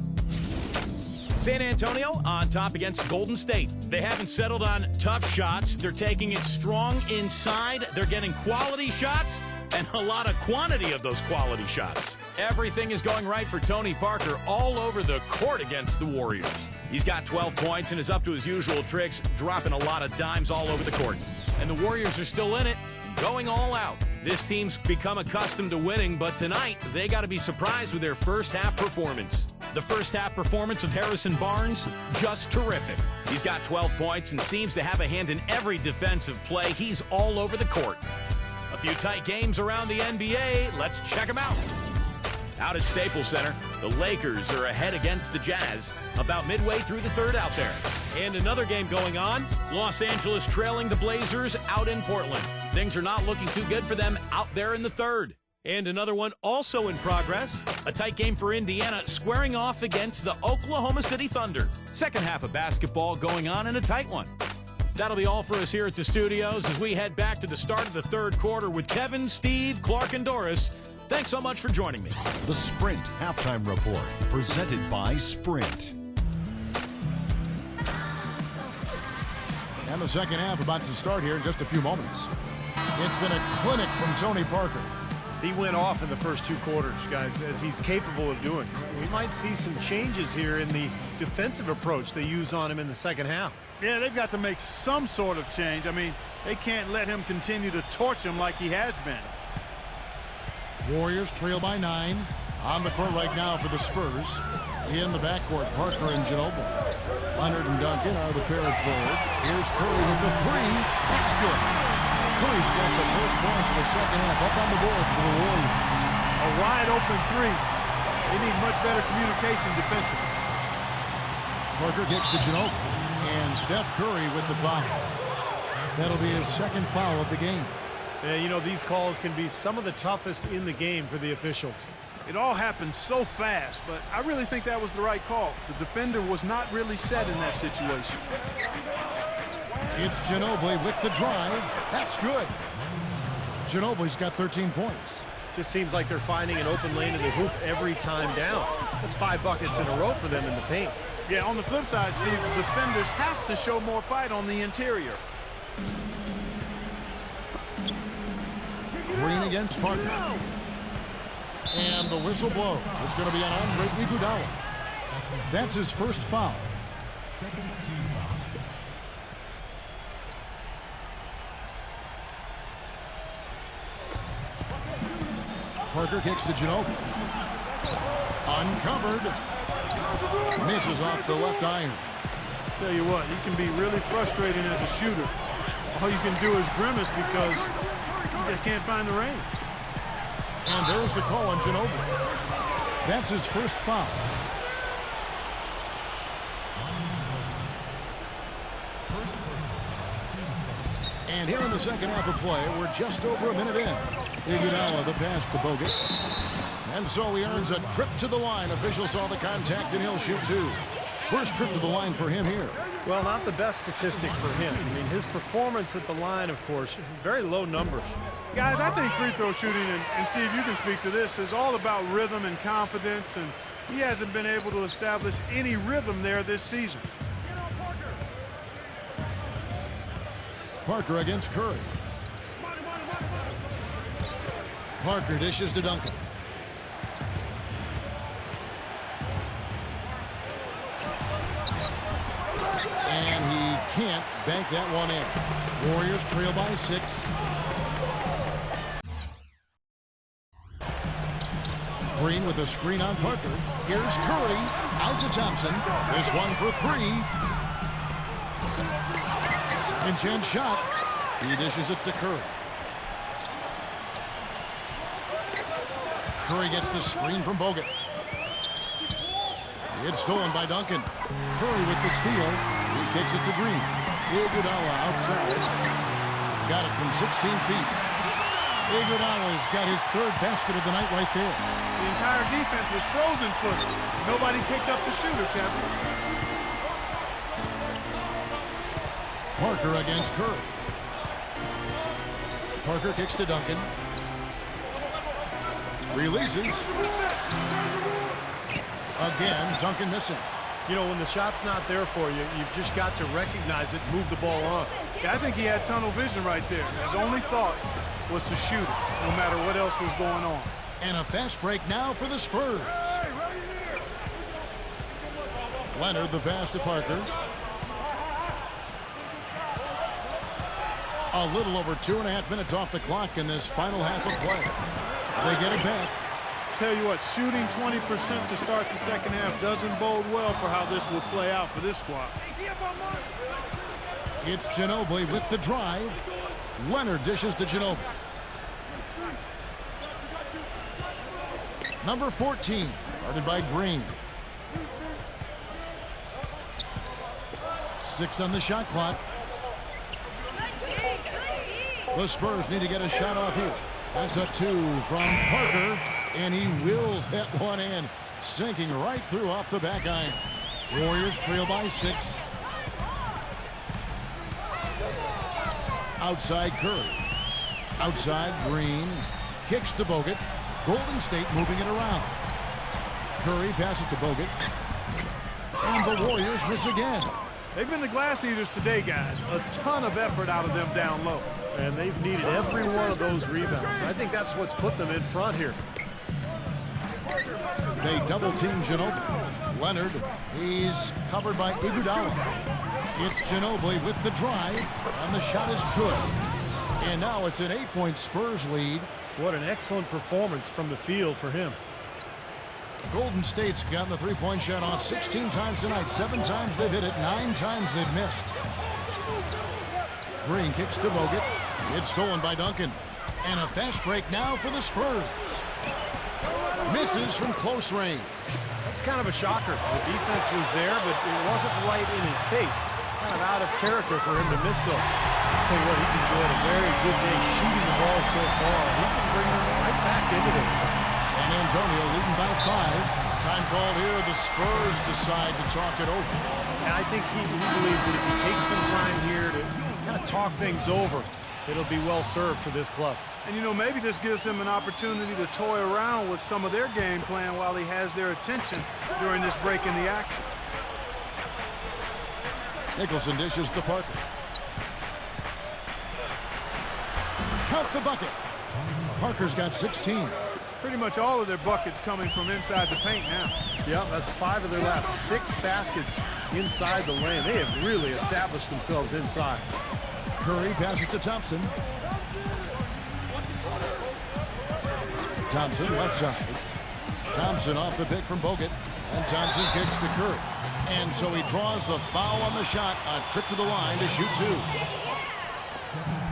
San Antonio on top against Golden State. They haven't settled on tough shots. They're taking it strong inside. They're getting quality shots. and a lot of quantity of those quality shots. Everything is going right for Tony Parker all over the court against the Warriors. He's got 12 points and is up to his usual tricks, dropping a lot of dimes all over the court. And the Warriors are still in it and going all out. This team's become accustomed to winning, but tonight they got to be surprised with their first half performance. The first half performance of Harrison Barnes, just terrific. He's got 12 points and seems to have a hand in every defensive play. He's all over the court. A few tight games around the NBA. Let's check them out. Out at Staples Center, the Lakers are ahead against the Jazz, about midway through the third out there. And another game going on, Los Angeles trailing the Blazers out in Portland. Things are not looking too good for them out there in the third. And another one also in progress, a tight game for Indiana squaring off against the Oklahoma City Thunder. Second half of basketball going on in a tight one. That'll be all for us here at the studios as we head back to the start of the third quarter with Kevin, Steve, Clark, and Doris. Thanks so much for joining me. The Sprint Halftime Report, presented by Sprint. And the second half about to start here in just a few moments. It's been a clinic from Tony Parker. He went off in the first two quarters, guys, as he's capable of doing. We might see some changes here in the defensive approach they use on him in the second half. Yeah, they've got to make some sort of change. I mean, they can't let him continue to torch him like he has been. Warriors trail by 9. On the court right now for the Spurs. In the backcourt, Parker and Ginobili. Leonard and Duncan are the pair at forward. Here's Curry with the three. That's good. Curry's got the first points of the second half up on the board for the Warriors. A wide open three. They need much better communication defensively. Parker kicks to Ginobili. And Steph Curry with the foul. That'll be his second foul of the game. Yeah, you know, these calls can be some of the toughest in the game for the officials. It all happened so fast, but I really think that was the right call. The defender was not really set in that situation. It's Ginobili with the drive. That's good. Ginobili's got 13 points. Just seems like they're finding an open lane in the hoop every time down. That's 5 buckets in a row for them in the paint. Yeah, on the flip side, Steve, the defenders have to show more fight on the interior. Green against Parker. And the whistle blows. It's going to be on Andre Iguodala. That's his first foul. Parker kicks to Ginobili. Uncovered. Misses off the left iron. Tell you what, he can be really frustrating as a shooter. All you can do is grimace because he just can't find the range. And there's the call on Ginobili. That's his first foul. And here in the second half of play, we're just over a minute in. Iguodala the pass to Bogut. And so he earns a trip to the line. Official saw the contact and he'll shoot 2. First trip to the line for him here. Well, not the best statistic for him. I mean, his performance at the line, of course, very low numbers. Guys, I think free throw shooting, and Steve, you can speak to this, is all about rhythm and confidence, and he hasn't been able to establish any rhythm there this season. Parker against Curry. Parker dishes to Duncan. And he can't bank that one in. Warriors trail by 6. Green with a screen on Parker. Here's Curry. Out to Thompson. This one for 3. And chance shot. He dishes it to Curry. Curry gets the screen from Bogut. It's stolen by Duncan. Curry with the steal. He kicks it to Green. Iguodala outside. Got it from 16 feet. Iguodala's got his 3rd basket of the night right there. The entire defense was frozen footed. Nobody picked up the shooter, Kevin. Parker against Curry. Parker kicks to Duncan. Releases. Again, Duncan missing. You know, when the shot's not there for you, you've just got to recognize it, move the ball on. Yeah, I think he had tunnel vision right there. His only thought, was to shoot it, no matter what else was going on. And a fast break now for the Spurs. Leonard, the pass to Parker. A little over 2.5 minutes off the clock in this final half of play. They get it back. Tell you what, shooting 20% to start the second half doesn't bode well for how this will play out for this squad. It's Ginobili with the drive. Leonard dishes to Ginobili. Number 14, guarded by Green. 6 on the shot clock. The Spurs need to get a shot off here. That's a 2 from Parker, and he wills that one in, sinking right through off the back iron. Warriors trail by 6. Outside Curry. Outside Green. Kicks to Bogut. Golden State moving it around. Curry passes to Bogut. And the Warriors miss again. They've been the glass eaters today, guys. A ton of effort out of them down low. And they've needed every one of those rebounds. I think that's what's put them in front here. They double team Ginobili. Leonard, he's covered by Iguodala. It's Ginobili with the drive, and the shot is good. And now it's an 8-point Spurs lead. What an excellent performance from the field for him. Golden State's gotten the three-point shot off 16 times tonight. 7 times they've hit it, 9 times they've missed. Green kicks to Bogut. It's stolen by Duncan. And a fast break now for the Spurs. Misses from close range. That's kind of a shocker. The defense was there, but it wasn't right in his face. Kind of out of character for him to miss those. I'll tell you what, he's enjoyed a very good day shooting the ball so far. He can bring them right back into this. San Antonio leading by 5. Time called here. The Spurs decide to talk it over. And I think he believes that if he takes some time here to kind of talk things over, it'll be well served for this club. And, you know, maybe this gives him an opportunity to toy around with some of their game plan while he has their attention during this break in the action. Nicholson dishes to Parker. Count the bucket. Parker's got 16. Pretty much all of their buckets coming from inside the paint now. Yeah, that's 5 of their last 6 baskets inside the lane. They have really established themselves inside. Curry passes to Thompson. Thompson left side. Thompson off the pick from Bogut. And Thompson kicks to Curry. And so he draws the foul on the shot. A trip to the line to shoot 2.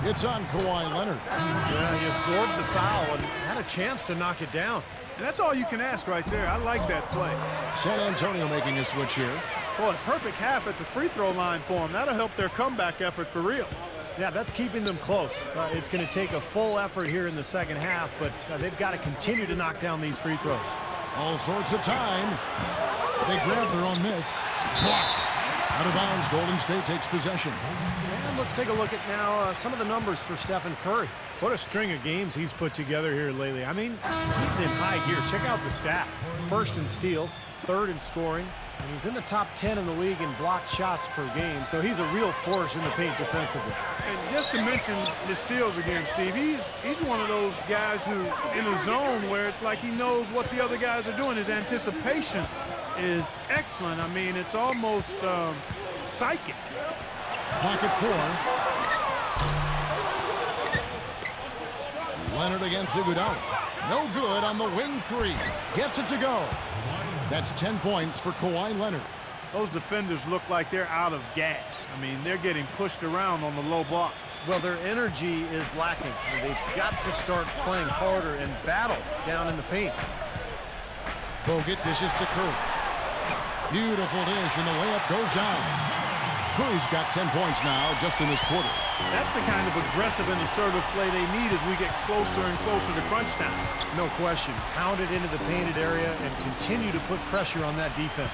It's on Kawhi Leonard. Yeah, he absorbed the foul and had a chance to knock it down. And that's all you can ask right there. I like that play. San Antonio making a switch here. Boy, a perfect half at the free throw line for them. That'll help their comeback effort for real. Yeah, that's keeping them close. It's going to take a full effort here in the second half, but they've got to continue to knock down these free throws. All sorts of time. They grab their own miss. Blocked. Out of bounds. Golden State takes possession. And let's take a look at now some of the numbers for Stephen Curry. What a string of games he's put together here lately. I mean, he's in high gear. Check out the stats. 1st in steals, 3rd in scoring, and he's in the top 10 in the league in blocked shots per game. So he's a real force in the paint defensively. And just to mention his steals again, Steve, he's one of those guys who in a zone where it's like he knows what the other guys are doing. His anticipation is excellent. I mean, it's almost psychic. Pocket 4. Leonard against Iguodala. No good on the wing 3. Gets it to go. That's 10 points for Kawhi Leonard. Those defenders look like they're out of gas. I mean, they're getting pushed around on the low block. Well, their energy is lacking. They've got to start playing harder and battle down in the paint. Bogut dishes to Curry. Beautiful dish, and the layup goes down. Curry's got 10 points now just in this quarter. That's the kind of aggressive and assertive play they need as we get closer and closer to crunch time. No question. Pound it into the painted area and continue to put pressure on that defense.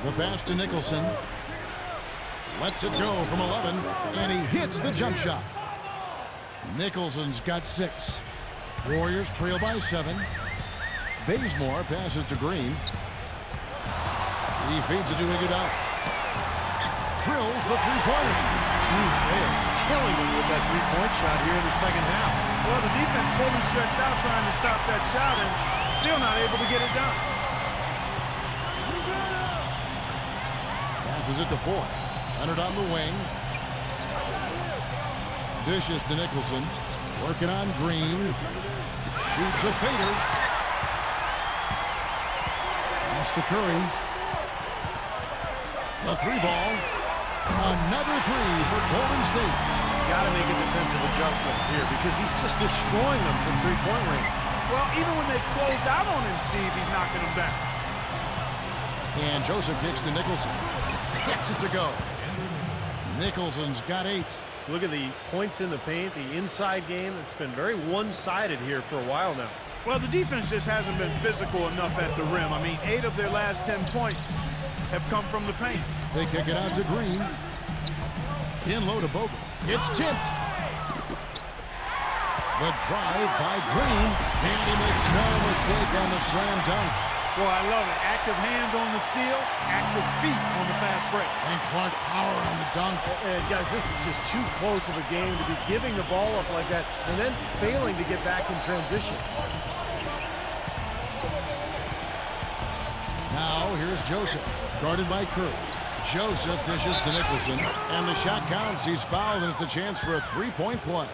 The pass to Nicholson. Lets it go from 11, and he hits the jump shot. Nicholson's got 6. Warriors trail by 7. Bazemore passes to Green. He feeds it to Iguodala. Drills the three-pointer. killing them with that three-point shot here in the second half. Well, the defense fully stretched out trying to stop that shot and still not able to get it done. Passes it to Ford. Leonard on the wing. Dishes to Nicholson. Working on Green. Shoots a fader. Pass to Curry. The three ball. Another three for Golden State. Got to make a defensive adjustment here because he's just destroying them from three-point range. Well, even when they've closed out on him, Steve, he's knocking them down. And Joseph kicks to Nicholson. Gets it to go. Nicholson's got 8. Look at the points in the paint, the inside game. It's been very one-sided here for a while now. Well, the defense just hasn't been physical enough at the rim. I mean, 8 of their last 10 points have come from the paint. They kick it out to Green. In low to Bogut. It's tipped. The drive by Green. And he makes no mistake on the slam dunk. Boy, I love it. Active hands on the steal, active feet on the fast break. And Clark power on the dunk. And guys, this is just too close of a game to be giving the ball up like that and then failing to get back in transition. Now here's Joseph, guarded by Curry. Joseph dishes to Nicholson, and the shot counts. He's fouled, and it's a chance for a three-point play.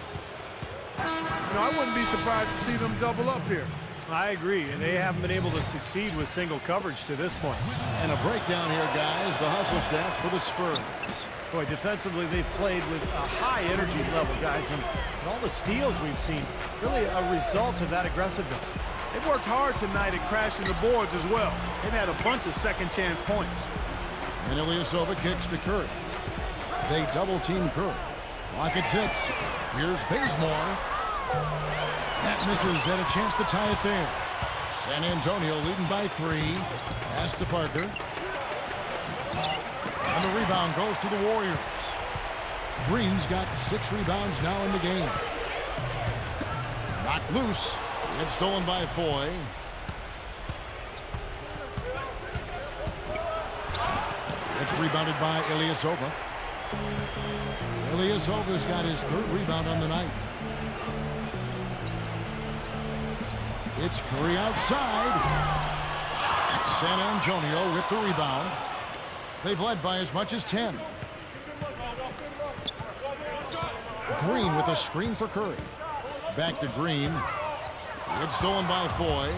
You know, I wouldn't be surprised to see them double up here. I agree, and they haven't been able to succeed with single coverage to this point. And a breakdown here, guys. The hustle stats for the Spurs. Boy, defensively, they've played with a high energy level, guys, and all the steals we've seen, really a result of that aggressiveness. They've worked hard tonight at crashing the boards as well. They've had a bunch of second chance points. And Ilyasova kicks to Curry. They double-team Curry. Clock at 6. Here's Bazemore. That misses, and a chance to tie it there. San Antonio leading by 3. Pass to Parker. And the rebound goes to the Warriors. Green's got 6 rebounds now in the game. Knocked loose. It's stolen by Foy. It's rebounded by Ilyasova. Ilyasova's got his 3rd rebound on the night. It's Curry outside. San Antonio with the rebound. They've led by as much as 10. Green with a screen for Curry. Back to Green. It's stolen by Foy.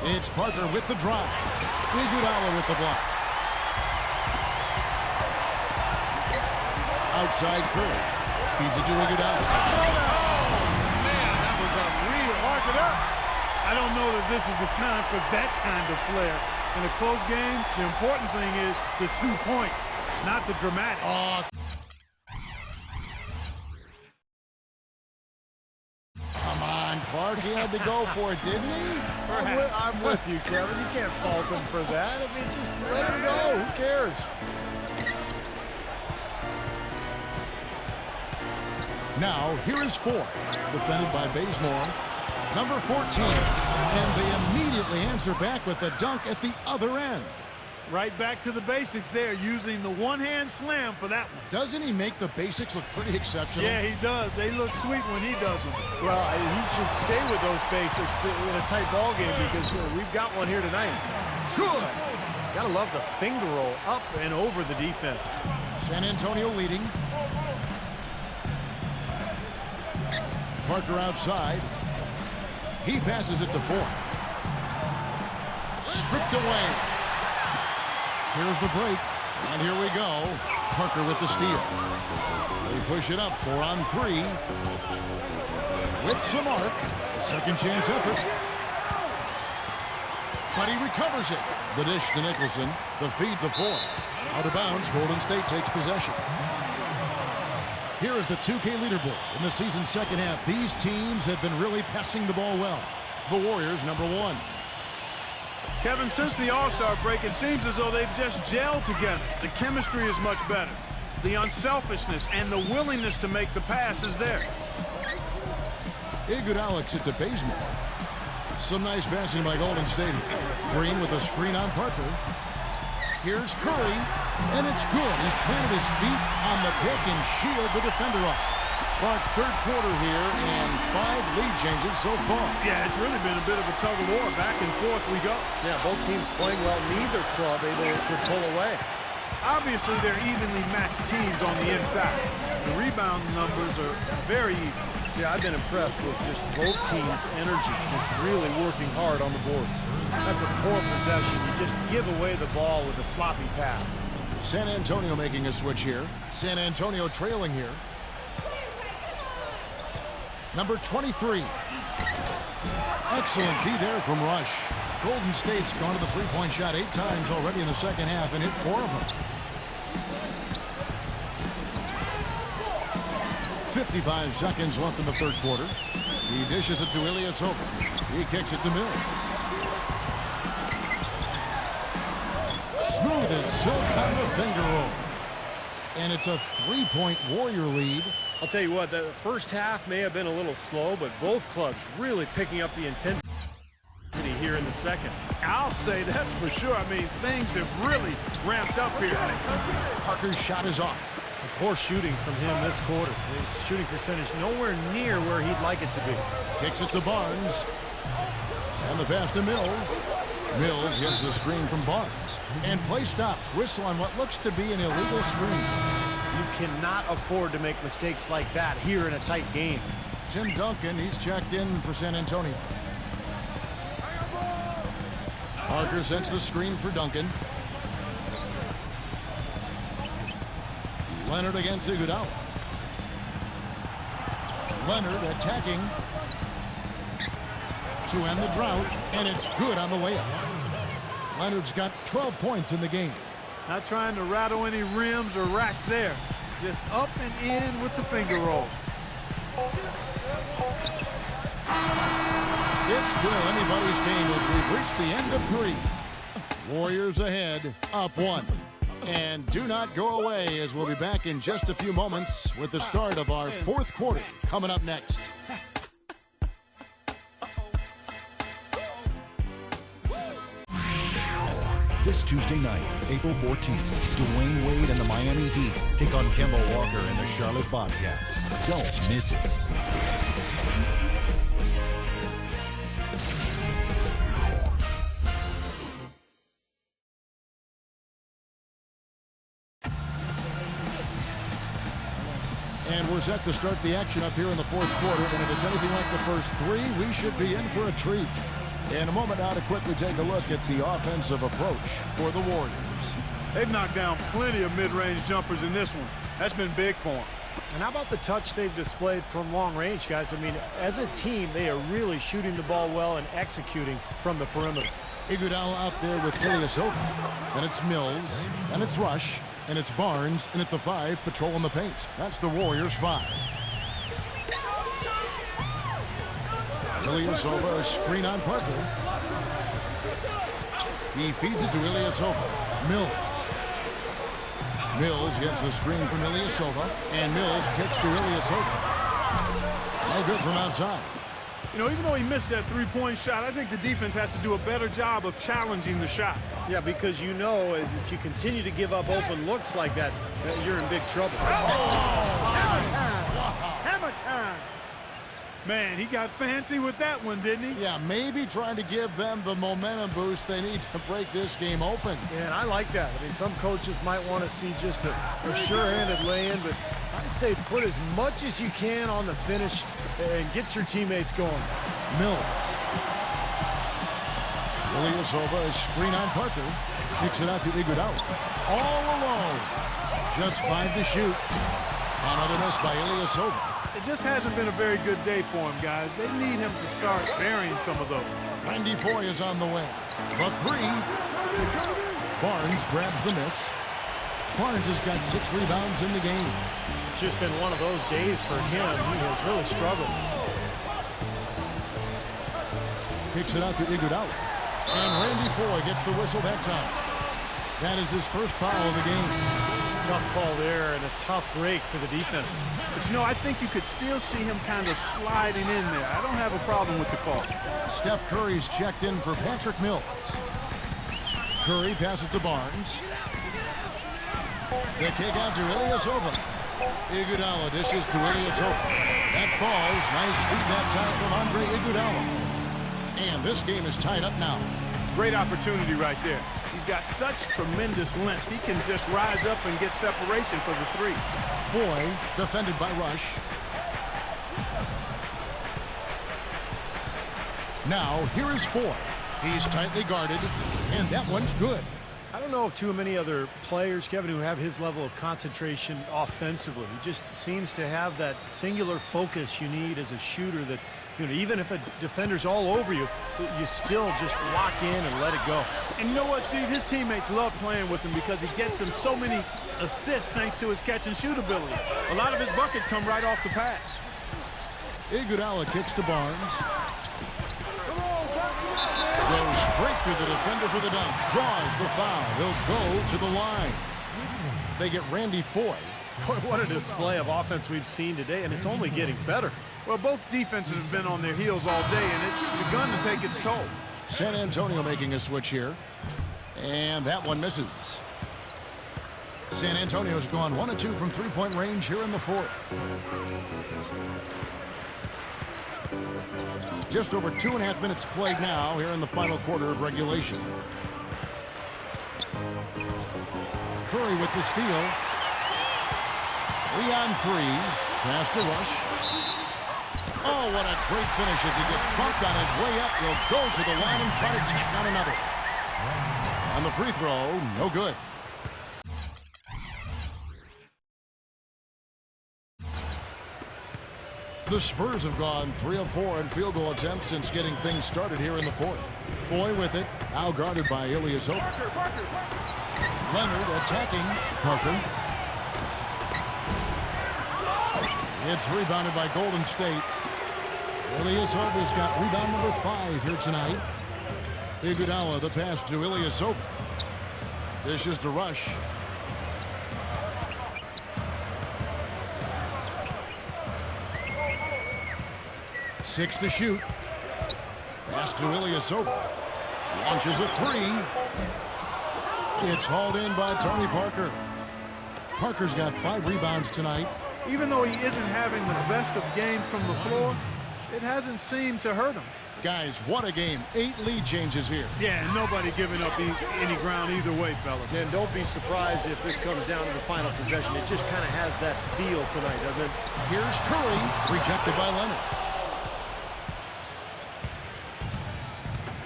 It's Parker with the drive. Iguodala with the block. Outside Curry. Feeds it to Iguodala. Man, that was unreal. Mark it up. I don't know that this is the time for that kind of flair. In a close game, the important thing is the 2 points, not the dramatic. Come on, Clark. He had to go for it, didn't he? I'm with you, Kevin. You can't fault him for that. I mean, just let him go. Who cares? Now, here is Ford, defended by Bazemore. Number 14. And they immediately answer back with the dunk at the other end. Right back to the basics there, using the one-hand slam for that one. Doesn't he make the basics look pretty exceptional? Yeah, he does. They look sweet when he does them. Well, he should stay with those basics in a tight ball game because we've got one here tonight. Good. Gotta love the finger roll up and over the defense. San Antonio leading. Parker outside. He passes it to Ford. Stripped away. Here's the break. And here we go. Parker with the steal. They push it up 4 on 3. With some arc. Second chance effort. But he recovers it. The dish to Nicholson. The feed to Ford. Out of bounds. Golden State takes possession. Here is the 2K leaderboard in the season's second half. These teams have been really passing the ball well. The Warriors, number 1. Kevin, since the All-Star break, it seems as though they've just gelled together. The chemistry is much better. The unselfishness and the willingness to make the pass is there. Iguodala it to Bazemore. Some nice passing by Golden State. Green with a screen on Parker. Here's Curry, and it's good. He planted his feet on the pick and shielded the defender off. Clark, third quarter here, and 5 lead changes so far. Yeah, it's really been a bit of a tug-of-war. Back and forth we go. Yeah, both teams playing well. Neither club able to pull away. Obviously, they're evenly matched teams on the inside. The rebound numbers are very even. Yeah, I've been impressed with just both teams' energy, just really working hard on the boards. That's a poor possession. You just give away the ball with a sloppy pass. San Antonio making a switch here. San Antonio trailing here. Number 23. Excellent D there from Rush. Golden State's gone to the three-point shot 8 times already in the second half and hit 4 of them. 55 seconds left in the third quarter. He dishes it to Ilyasova. He kicks it to Mills. Smooth as silk on the finger roll. And it's a 3-point Warrior lead. I'll tell you what, the first half may have been a little slow, but both clubs really picking up the intensity here in the second. I'll say that's for sure. I mean, things have really ramped up here. Parker's shot is off. Poor shooting from him this quarter. His shooting percentage nowhere near where he'd like it to be. Kicks it to Barnes. And the pass to Mills. Mills gets the screen from Barnes. And play stops. Whistle on what looks to be an illegal screen. You cannot afford to make mistakes like that here in a tight game. Tim Duncan, he's checked in for San Antonio. Parker sets the screen for Duncan. Leonard against Iguodala. Leonard attacking to end the drought, and it's good on the way up. Leonard's got 12 points in the game. Not trying to rattle any rims or racks there. Just up and in with the finger roll. It's still anybody's game as we've reached the end of 3. Warriors ahead, up 1. And do not go away as we'll be back in just a few moments with the start of our fourth quarter coming up next. This Tuesday night, April 14th, Dwayne Wade and the Miami Heat take on Kemba Walker and the Charlotte Bobcats. Don't miss it. And we're set to start the action up here in the fourth quarter. And if it's anything like the first 3, we should be in for a treat. In a moment now to quickly take a look at the offensive approach for the Warriors. They've knocked down plenty of mid-range jumpers in this one. That's been big for them. And how about the touch they've displayed from long range, guys? I mean, as a team, they are really shooting the ball well and executing from the perimeter. Iguodala out there with Ilyasova. And it's Mills. And it's Rush. And it's Barnes. And at the 5, patrolling the paint. That's the Warriors' 5. Ilyasova, a screen on Parker. He feeds it to Ilyasova. Mills. Mills gets the screen from Ilyasova. And Mills kicks to Ilyasova. No good from outside. You know, even though he missed that three-point shot, I think the defense has to do a better job of challenging the shot. Yeah, because you know if you continue to give up open looks like that, you're in big trouble. Hammer time! Hammer time! Man, he got fancy with that one, didn't he? Yeah, maybe trying to give them the momentum boost they need to break this game open. Yeah, and I like that. I mean, some coaches might want to see just a sure-handed lay-in, but I say put as much as you can on the finish and get your teammates going. Mills. Ilyasova, a screen on Parker. Kicks it out to Iguodala. All alone. Just 5 to shoot. Another miss by Ilyasova. It just hasn't been a very good day for him, guys. They need him to start burying some of those. Randy Foye is on the way. The 3. Barnes grabs the miss. Barnes has got 6 rebounds in the game. It's just been one of those days for him. He has really struggled. Kicks it out to Iguodala. And Randy Foye gets the whistle that time. That is his first foul of the game. Tough call there and a tough break for the defense. But, you know, I think you could still see him kind of sliding in there. I don't have a problem with the call. Steph Curry's checked in for Patrick Mills. Curry passes to Barnes. The kick out to Ilyasova. Iguodala dishes to Ilyasova. That falls. Nice feed that time from Andre Iguodala. And this game is tied up now. Great opportunity right there. He's got such tremendous length. He can just rise up and get separation for the three. Foy defended by Rush. Now here is Foy. He's tightly guarded, and that one's good. I don't know of too many other players, Kevin, who have his level of concentration offensively. He just seems to have that singular focus you need as a shooter that, you know, even if a defender's all over you, you still just lock in and let it go. And you know what, Steve? His teammates love playing with him because he gets them so many assists thanks to his catch and shoot ability. A lot of his buckets come right off the pass. Iguodala kicks to Barnes. Goes straight through the defender for the dunk. Draws the foul. He'll go to the line. They get Randy Foy. Boy, what a display of offense we've seen today, and it's only getting better. Well, both defenses have been on their heels all day, and it's begun to take its toll. San Antonio making a switch here. And that one misses. San Antonio's gone 1 of 2 from three-point range here in the fourth. Just over 2.5 minutes played now here in the final quarter of regulation. Curry with the steal. 3-on-3. Pass to Rush. Oh, what a great finish as he gets bumped on his way up. He'll go to the line and try to tack on another. On the free throw, no good. The Spurs have gone 3 of 4 in field goal attempts since getting things started here in the fourth. Foy with it, now guarded by Ilyasova. Leonard attacking Parker. It's rebounded by Golden State. Ilyasova's got rebound number 5 here tonight. Iguodala the pass to Ilyasova. This is to Rush. Six to shoot. Pass to Ilyasova. Launches a 3. It's hauled in by Tony Parker. Parker's got 5 rebounds tonight. Even though he isn't having the best of games from the floor, it hasn't seemed to hurt him. Guys, what a game. 8 lead changes here. Yeah, nobody giving up any ground either way, fellas. And don't be surprised if this comes down to the final possession. It just kind of has that feel tonight, doesn't it? Here's Curry, rejected by Leonard.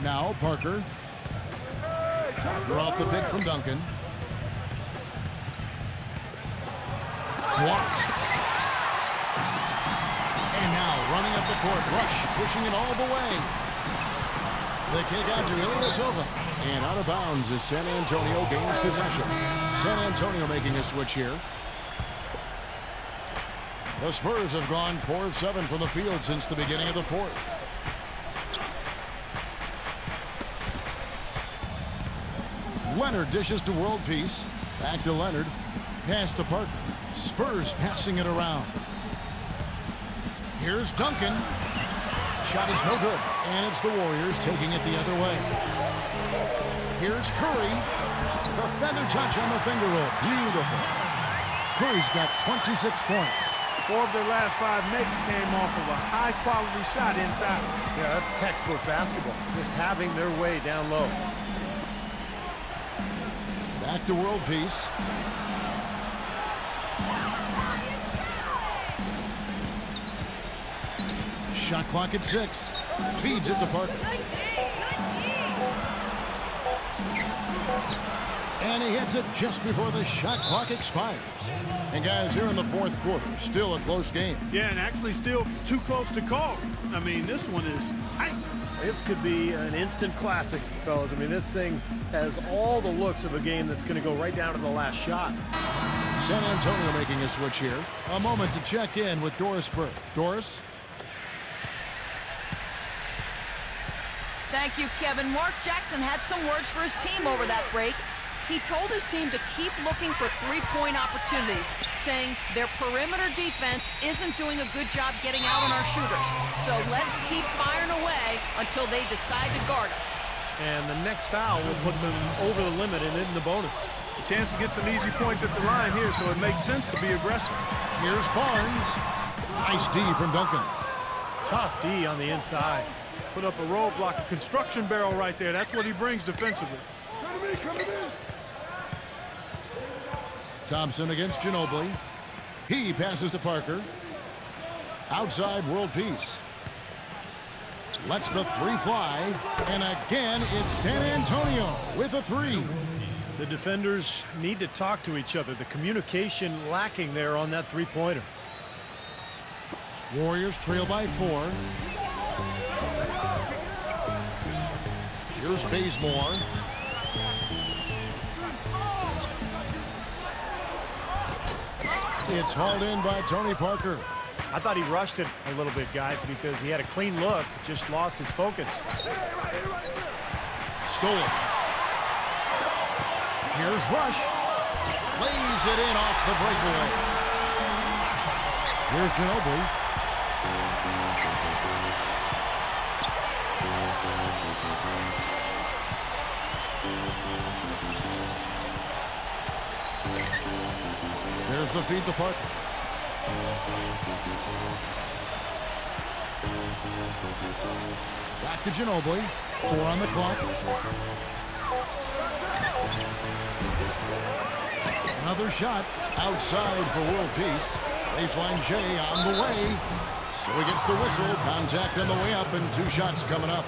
Now Parker. Parker off the pick from Duncan. Blocked. And now running up the court. Rush pushing it all the way. The kick out to Ilyasova. And out of bounds as San Antonio gains possession. San Antonio making a switch here. The Spurs have gone 4 of 7 from the field since the beginning of the fourth. Leonard dishes to World Peace. Back to Leonard. Pass to Parker. Spurs passing it around. Here's Duncan. Shot is no good. And it's the Warriors taking it the other way. Here's Curry. The feather touch on the finger roll. Beautiful. Curry's got 26 points. 4 of their last 5 makes came off of a high-quality shot inside. Yeah, that's textbook basketball. Just having their way down low. Back to World Peace. Shot clock at 6. Feeds it to Parker. And he hits it just before the shot clock expires. And guys, here in the fourth quarter, still a close game. Yeah, and actually still too close to call. I mean, this one is tight. This could be an instant classic, fellas. I mean, this thing has all the looks of a game that's going to go right down to the last shot. San Antonio making a switch here. A moment to check in with Doris Burke. Doris? Thank you, Kevin. Mark Jackson had some words for his team over that break. He told his team to keep looking for three-point opportunities, saying their perimeter defense isn't doing a good job getting out on our shooters. So let's keep firing away until they decide to guard us. And the next foul will put them over the limit and in the bonus. A chance to get some easy points at the line here, so it makes sense to be aggressive. Here's Barnes. Nice D from Duncan. Tough D on the inside. Put up a roadblock, a construction barrel right there. That's what he brings defensively. Thompson against Ginobili. He passes to Parker. Outside world peace. Lets the three fly. And again, it's San Antonio with a three. The defenders need to talk to each other. The communication lacking there on that three-pointer. Warriors trail by 4. Here's Bazemore. It's hauled in by Tony Parker. I thought he rushed it a little bit, guys, because he had a clean look, just lost his focus. Stolen. Here's Rush. Lays it in off the breakaway. Here's Ginobili. There's the feed to Parker. Back to Ginobili. 4 on the clock. Another shot outside for world peace. Baseline J on the way. So he gets the whistle. Contact on the way up and 2 shots coming up.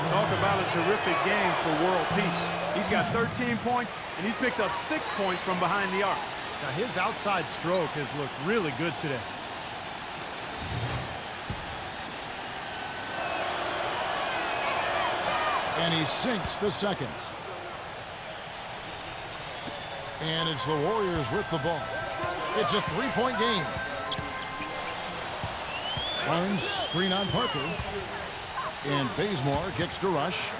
Talk about a terrific game for world peace. He's got 13 points, and he's picked up 6 points from behind the arc. Now his outside stroke has looked really good today. And he sinks the second. And it's the Warriors with the ball. It's a 3-point game. Barnes screen on Parker. And Bazemore kicks to Rush.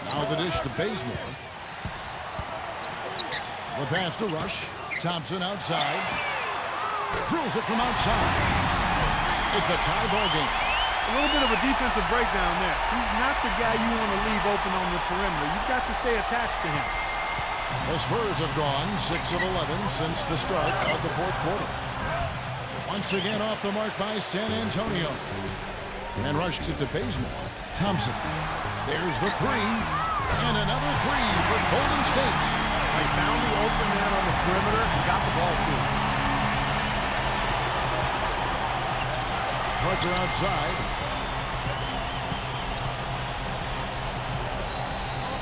Now the dish to Bazemore. The pass to Rush. Thompson outside. Drills it from outside. It's a tie ball game. A little bit of a defensive breakdown there. He's not the guy you want to leave open on the perimeter. You've got to stay attached to him. The Spurs have gone 6 of 11 since the start of the 4th quarter. Once again off the mark by San Antonio. And rushes it to Bazemore. Thompson. There's the 3. And another 3 for Golden State. They found the open man on the perimeter and got the ball to him. Parker outside.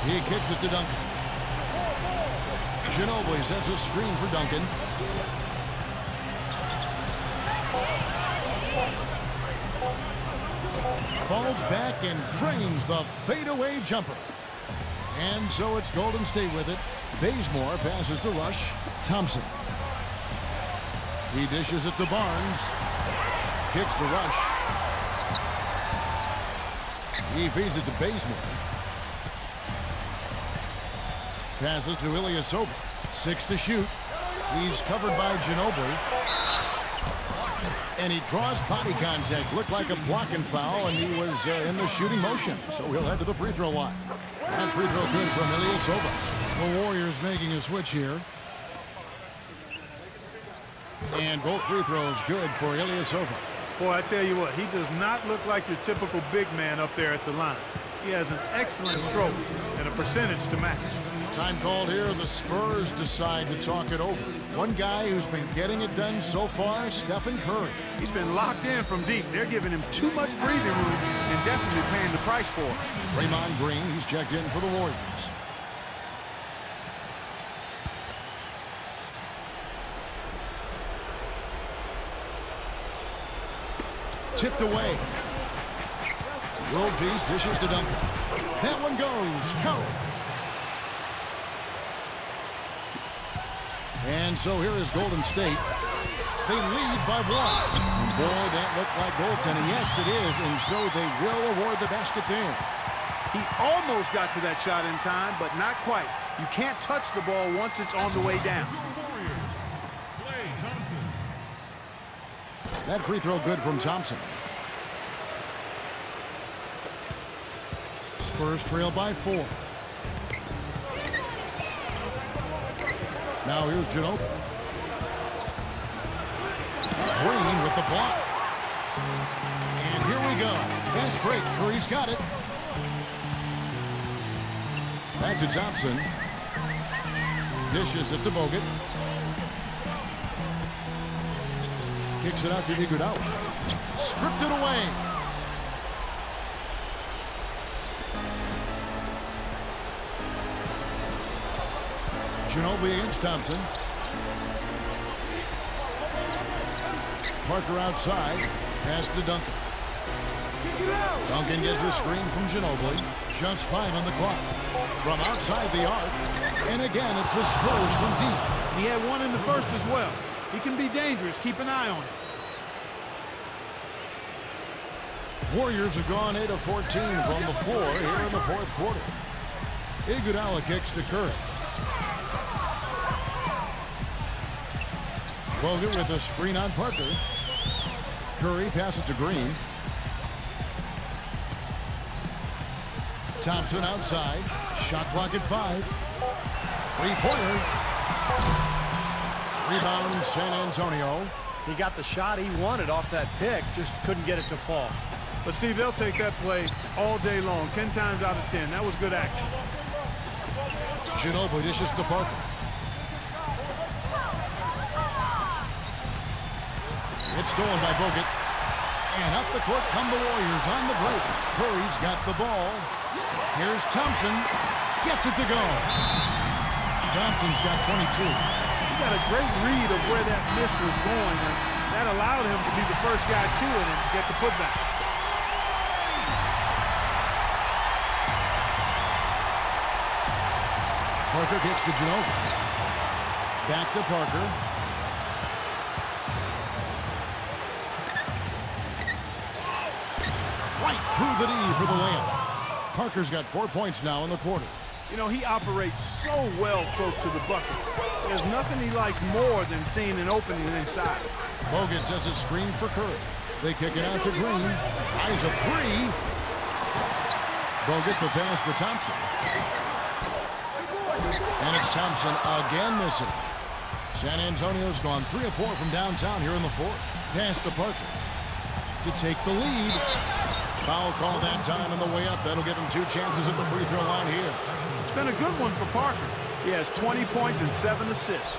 He kicks it to Duncan. Ginobili sets a screen for Duncan. Falls back and drains the fadeaway jumper. And so it's Golden State with it. Bazemore passes to Rush. Thompson. He dishes it to Barnes. Kicks to Rush. He feeds it to Bazemore. Passes to Ilyasova. 6 to shoot. He's covered by Ginobili. And he draws body contact. Looked like a blocking foul, and he was in the shooting motion. So he'll head to the free throw line. That free throw good from Ilyasova. The Warriors making a switch here. And both free throws good for Ilyasova. Boy, I tell you what, he does not look like your typical big man up there at the line. He has an excellent stroke and a percentage to match. Time called here. The Spurs decide to talk it over. One guy who's been getting it done so far, Stephen Curry. He's been locked in from deep. They're giving him too much breathing room and definitely paying the price for it. Draymond Green, he's checked in for the Warriors. Tipped away. World peace dishes to Duncan. That one goes. Count. And so here is Golden State. They lead by 1. And boy, that looked like goaltending. Yes, it is. And so they will award the basket there. He almost got to that shot in time, but not quite. You can't touch the ball once it's on the way down. That free throw good from Thompson. Spurs trail by 4. Now here's Ginobili. Green with the block. And here we go. Fast break. Curry's got it. Back to Thompson. Dishes it to Bogut. Kicks it out to Iguodala. Stripped it away. Ginobili against Thompson. Parker outside. Pass to Duncan. Duncan gets the screen from Ginobili. Just 5 on the clock. From outside the arc. And again, it's the Spurs from deep. He had one in the first as well. He can be dangerous. Keep an eye on him. Warriors have gone 8 of 14 from the floor here in the fourth quarter. Iguodala kicks to Curry. Bogut with a screen on Parker. Curry passes to Green. Thompson outside. Shot clock at 5. Three-pointer. Rebound San Antonio. He got the shot he wanted off that pick, just couldn't get it to fall. But, Steve, they'll take that play all day long, 10 times out of 10. That was good action. Ginobili dishes to Parker. It's stolen by Bogut. And up the court come the Warriors on the break. Curry's got the ball. Here's Thompson. Gets it to go. Thompson's got 22. He got a great read of where that miss was going, and that allowed him to be the first guy to it and get the putback. Parker kicks to Ginobili. Back to Parker. Right through the D for the layup. Parker's got 4 points now in the quarter. You know, he operates so well close to the bucket. There's nothing he likes more than seeing an opening inside. Bogut sets a screen for Curry. They kick it out to Green. Tries a 3. Bogut the pass to Thompson. And it's Thompson again missing. San Antonio's gone 3 of 4 from downtown here in the fourth. Pass to Parker to take the lead. Foul call that time on the way up. That'll give him 2 chances at the free throw line here. It's been a good one for Parker. He has 20 points and 7 assists.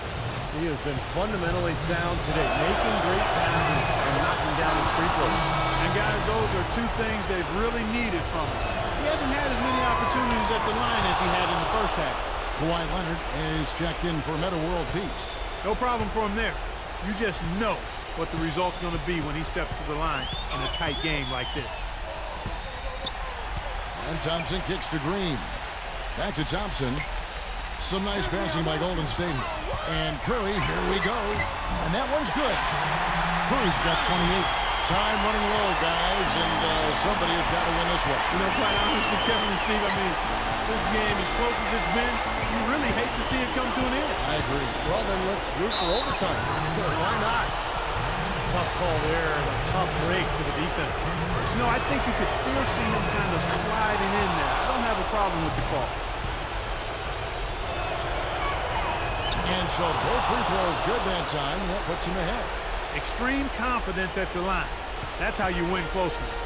He has been fundamentally sound today, making great passes and knocking down his free throws. And guys, those are 2 things they've really needed from him. He hasn't had as many opportunities at the line as he had in the first half. Kawhi Leonard is checked in for Meta World Peace. No problem for him there. You just know what the result's going to be when he steps to the line in a tight game like this. And Thompson kicks to Green. Back to Thompson. Some nice passing by Golden State. And Curry, here we go. And that one's good. Curry's got 28. Time running low, guys, and somebody has got to win this one. You know, quite honestly, Kevin and Steve, I mean, this game, as close as it's been, you really hate to see it come to an end. I agree. Well, then let's root for overtime. Why not? Tough call there and a tough break for the defense. You know, I think you could still see him kind of sliding in there. I don't have a problem with the call. And so both free throws good that time, and that puts him ahead. Extreme confidence at the line. That's how you win close ones.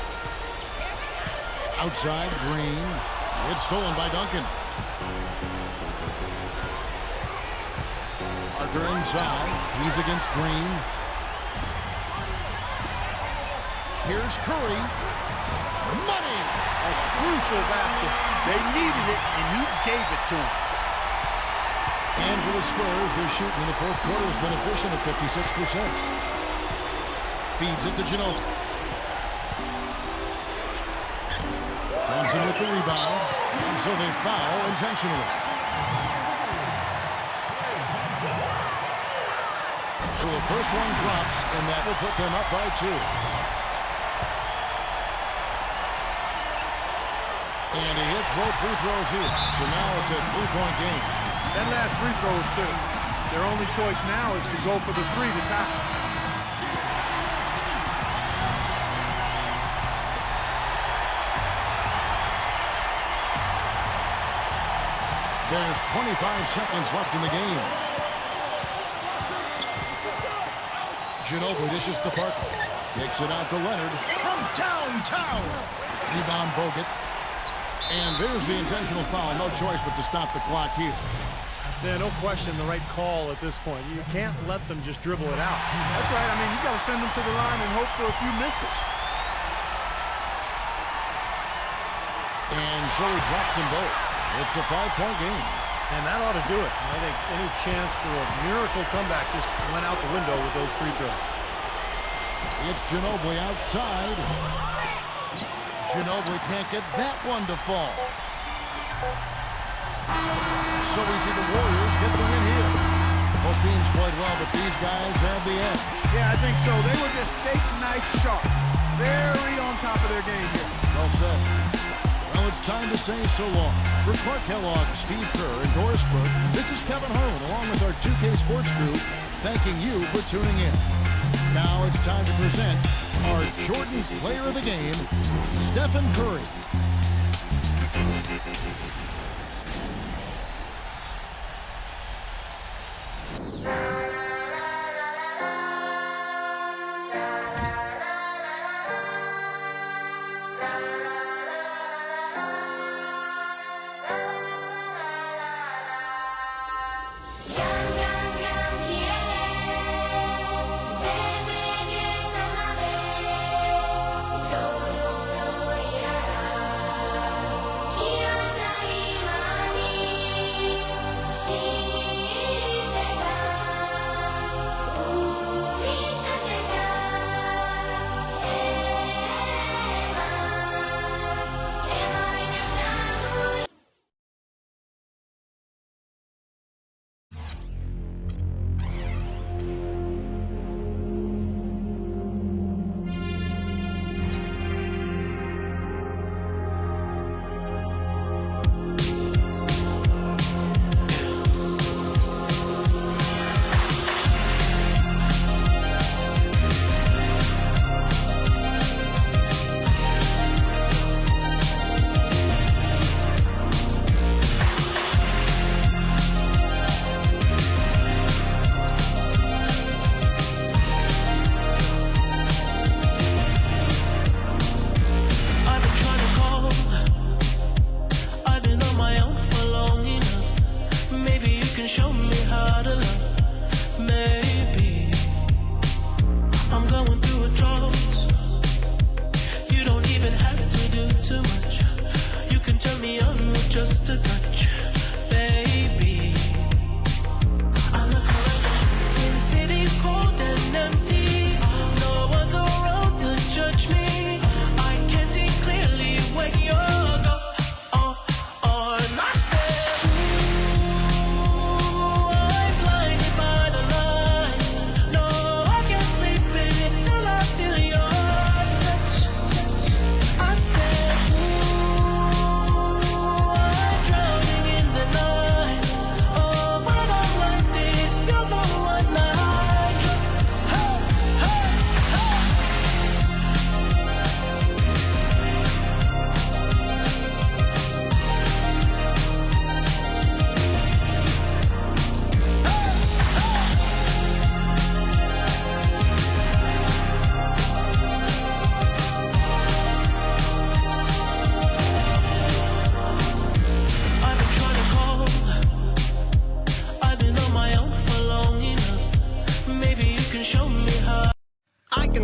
Outside, Green. It's stolen by Duncan. Parker inside. He's against Green. Here's Curry. Money! A crucial basket. They needed it, and he gave it to him. And for the Spurs, their shooting in the fourth quarter has been efficient at 56%. Feeds it to Ginobili. Thompson with the rebound. And so they foul intentionally. So the first one drops, and that will put them up by 2. And he hits both free throws here. So now it's a 3-point game. That last free throw is good. Their only choice now is to go for the 3 to tie. There's 25 seconds left in the game. Ginobili dishes to Parker. Takes it out to Leonard from downtown. Rebound Bogut. And there's the intentional foul. No choice but to stop the clock here. Yeah, no question the right call at this point. You can't let them just dribble it out. That's right. I mean, you got to send them to the line and hope for a few misses. And so he drops them both. It's a 5-point game. And that ought to do it. I think any chance for a miracle comeback just went out the window with those free throws. It's Ginobili outside. Ginobili can't get that one to fall. So we see the Warriors get the win here. Both teams played well, but these guys had the edge. Yeah, I think so. They were just steak knife sharp. Very on top of their game here. Well said. Well, it's time to say so long. For Clark Kellogg, Steve Kerr, and Doris Burke, this is Kevin Harlan, along with our 2K Sports crew, thanking you for tuning in. Now it's time to present our Jordan Player of the Game, Stephen Curry.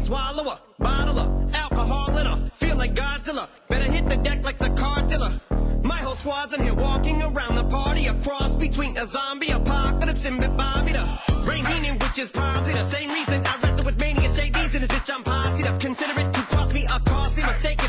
Swallow a bottle of alcohol in her. Feel like Godzilla. Better hit the deck like the car dealer. My whole squad's in here walking around the party. A cross between a zombie apocalypse and Bobby the Rain Heenan, which is probably the same reason I wrestle with mania shades in this bitch. I'm posse up. Consider it to cost me a costly mistake.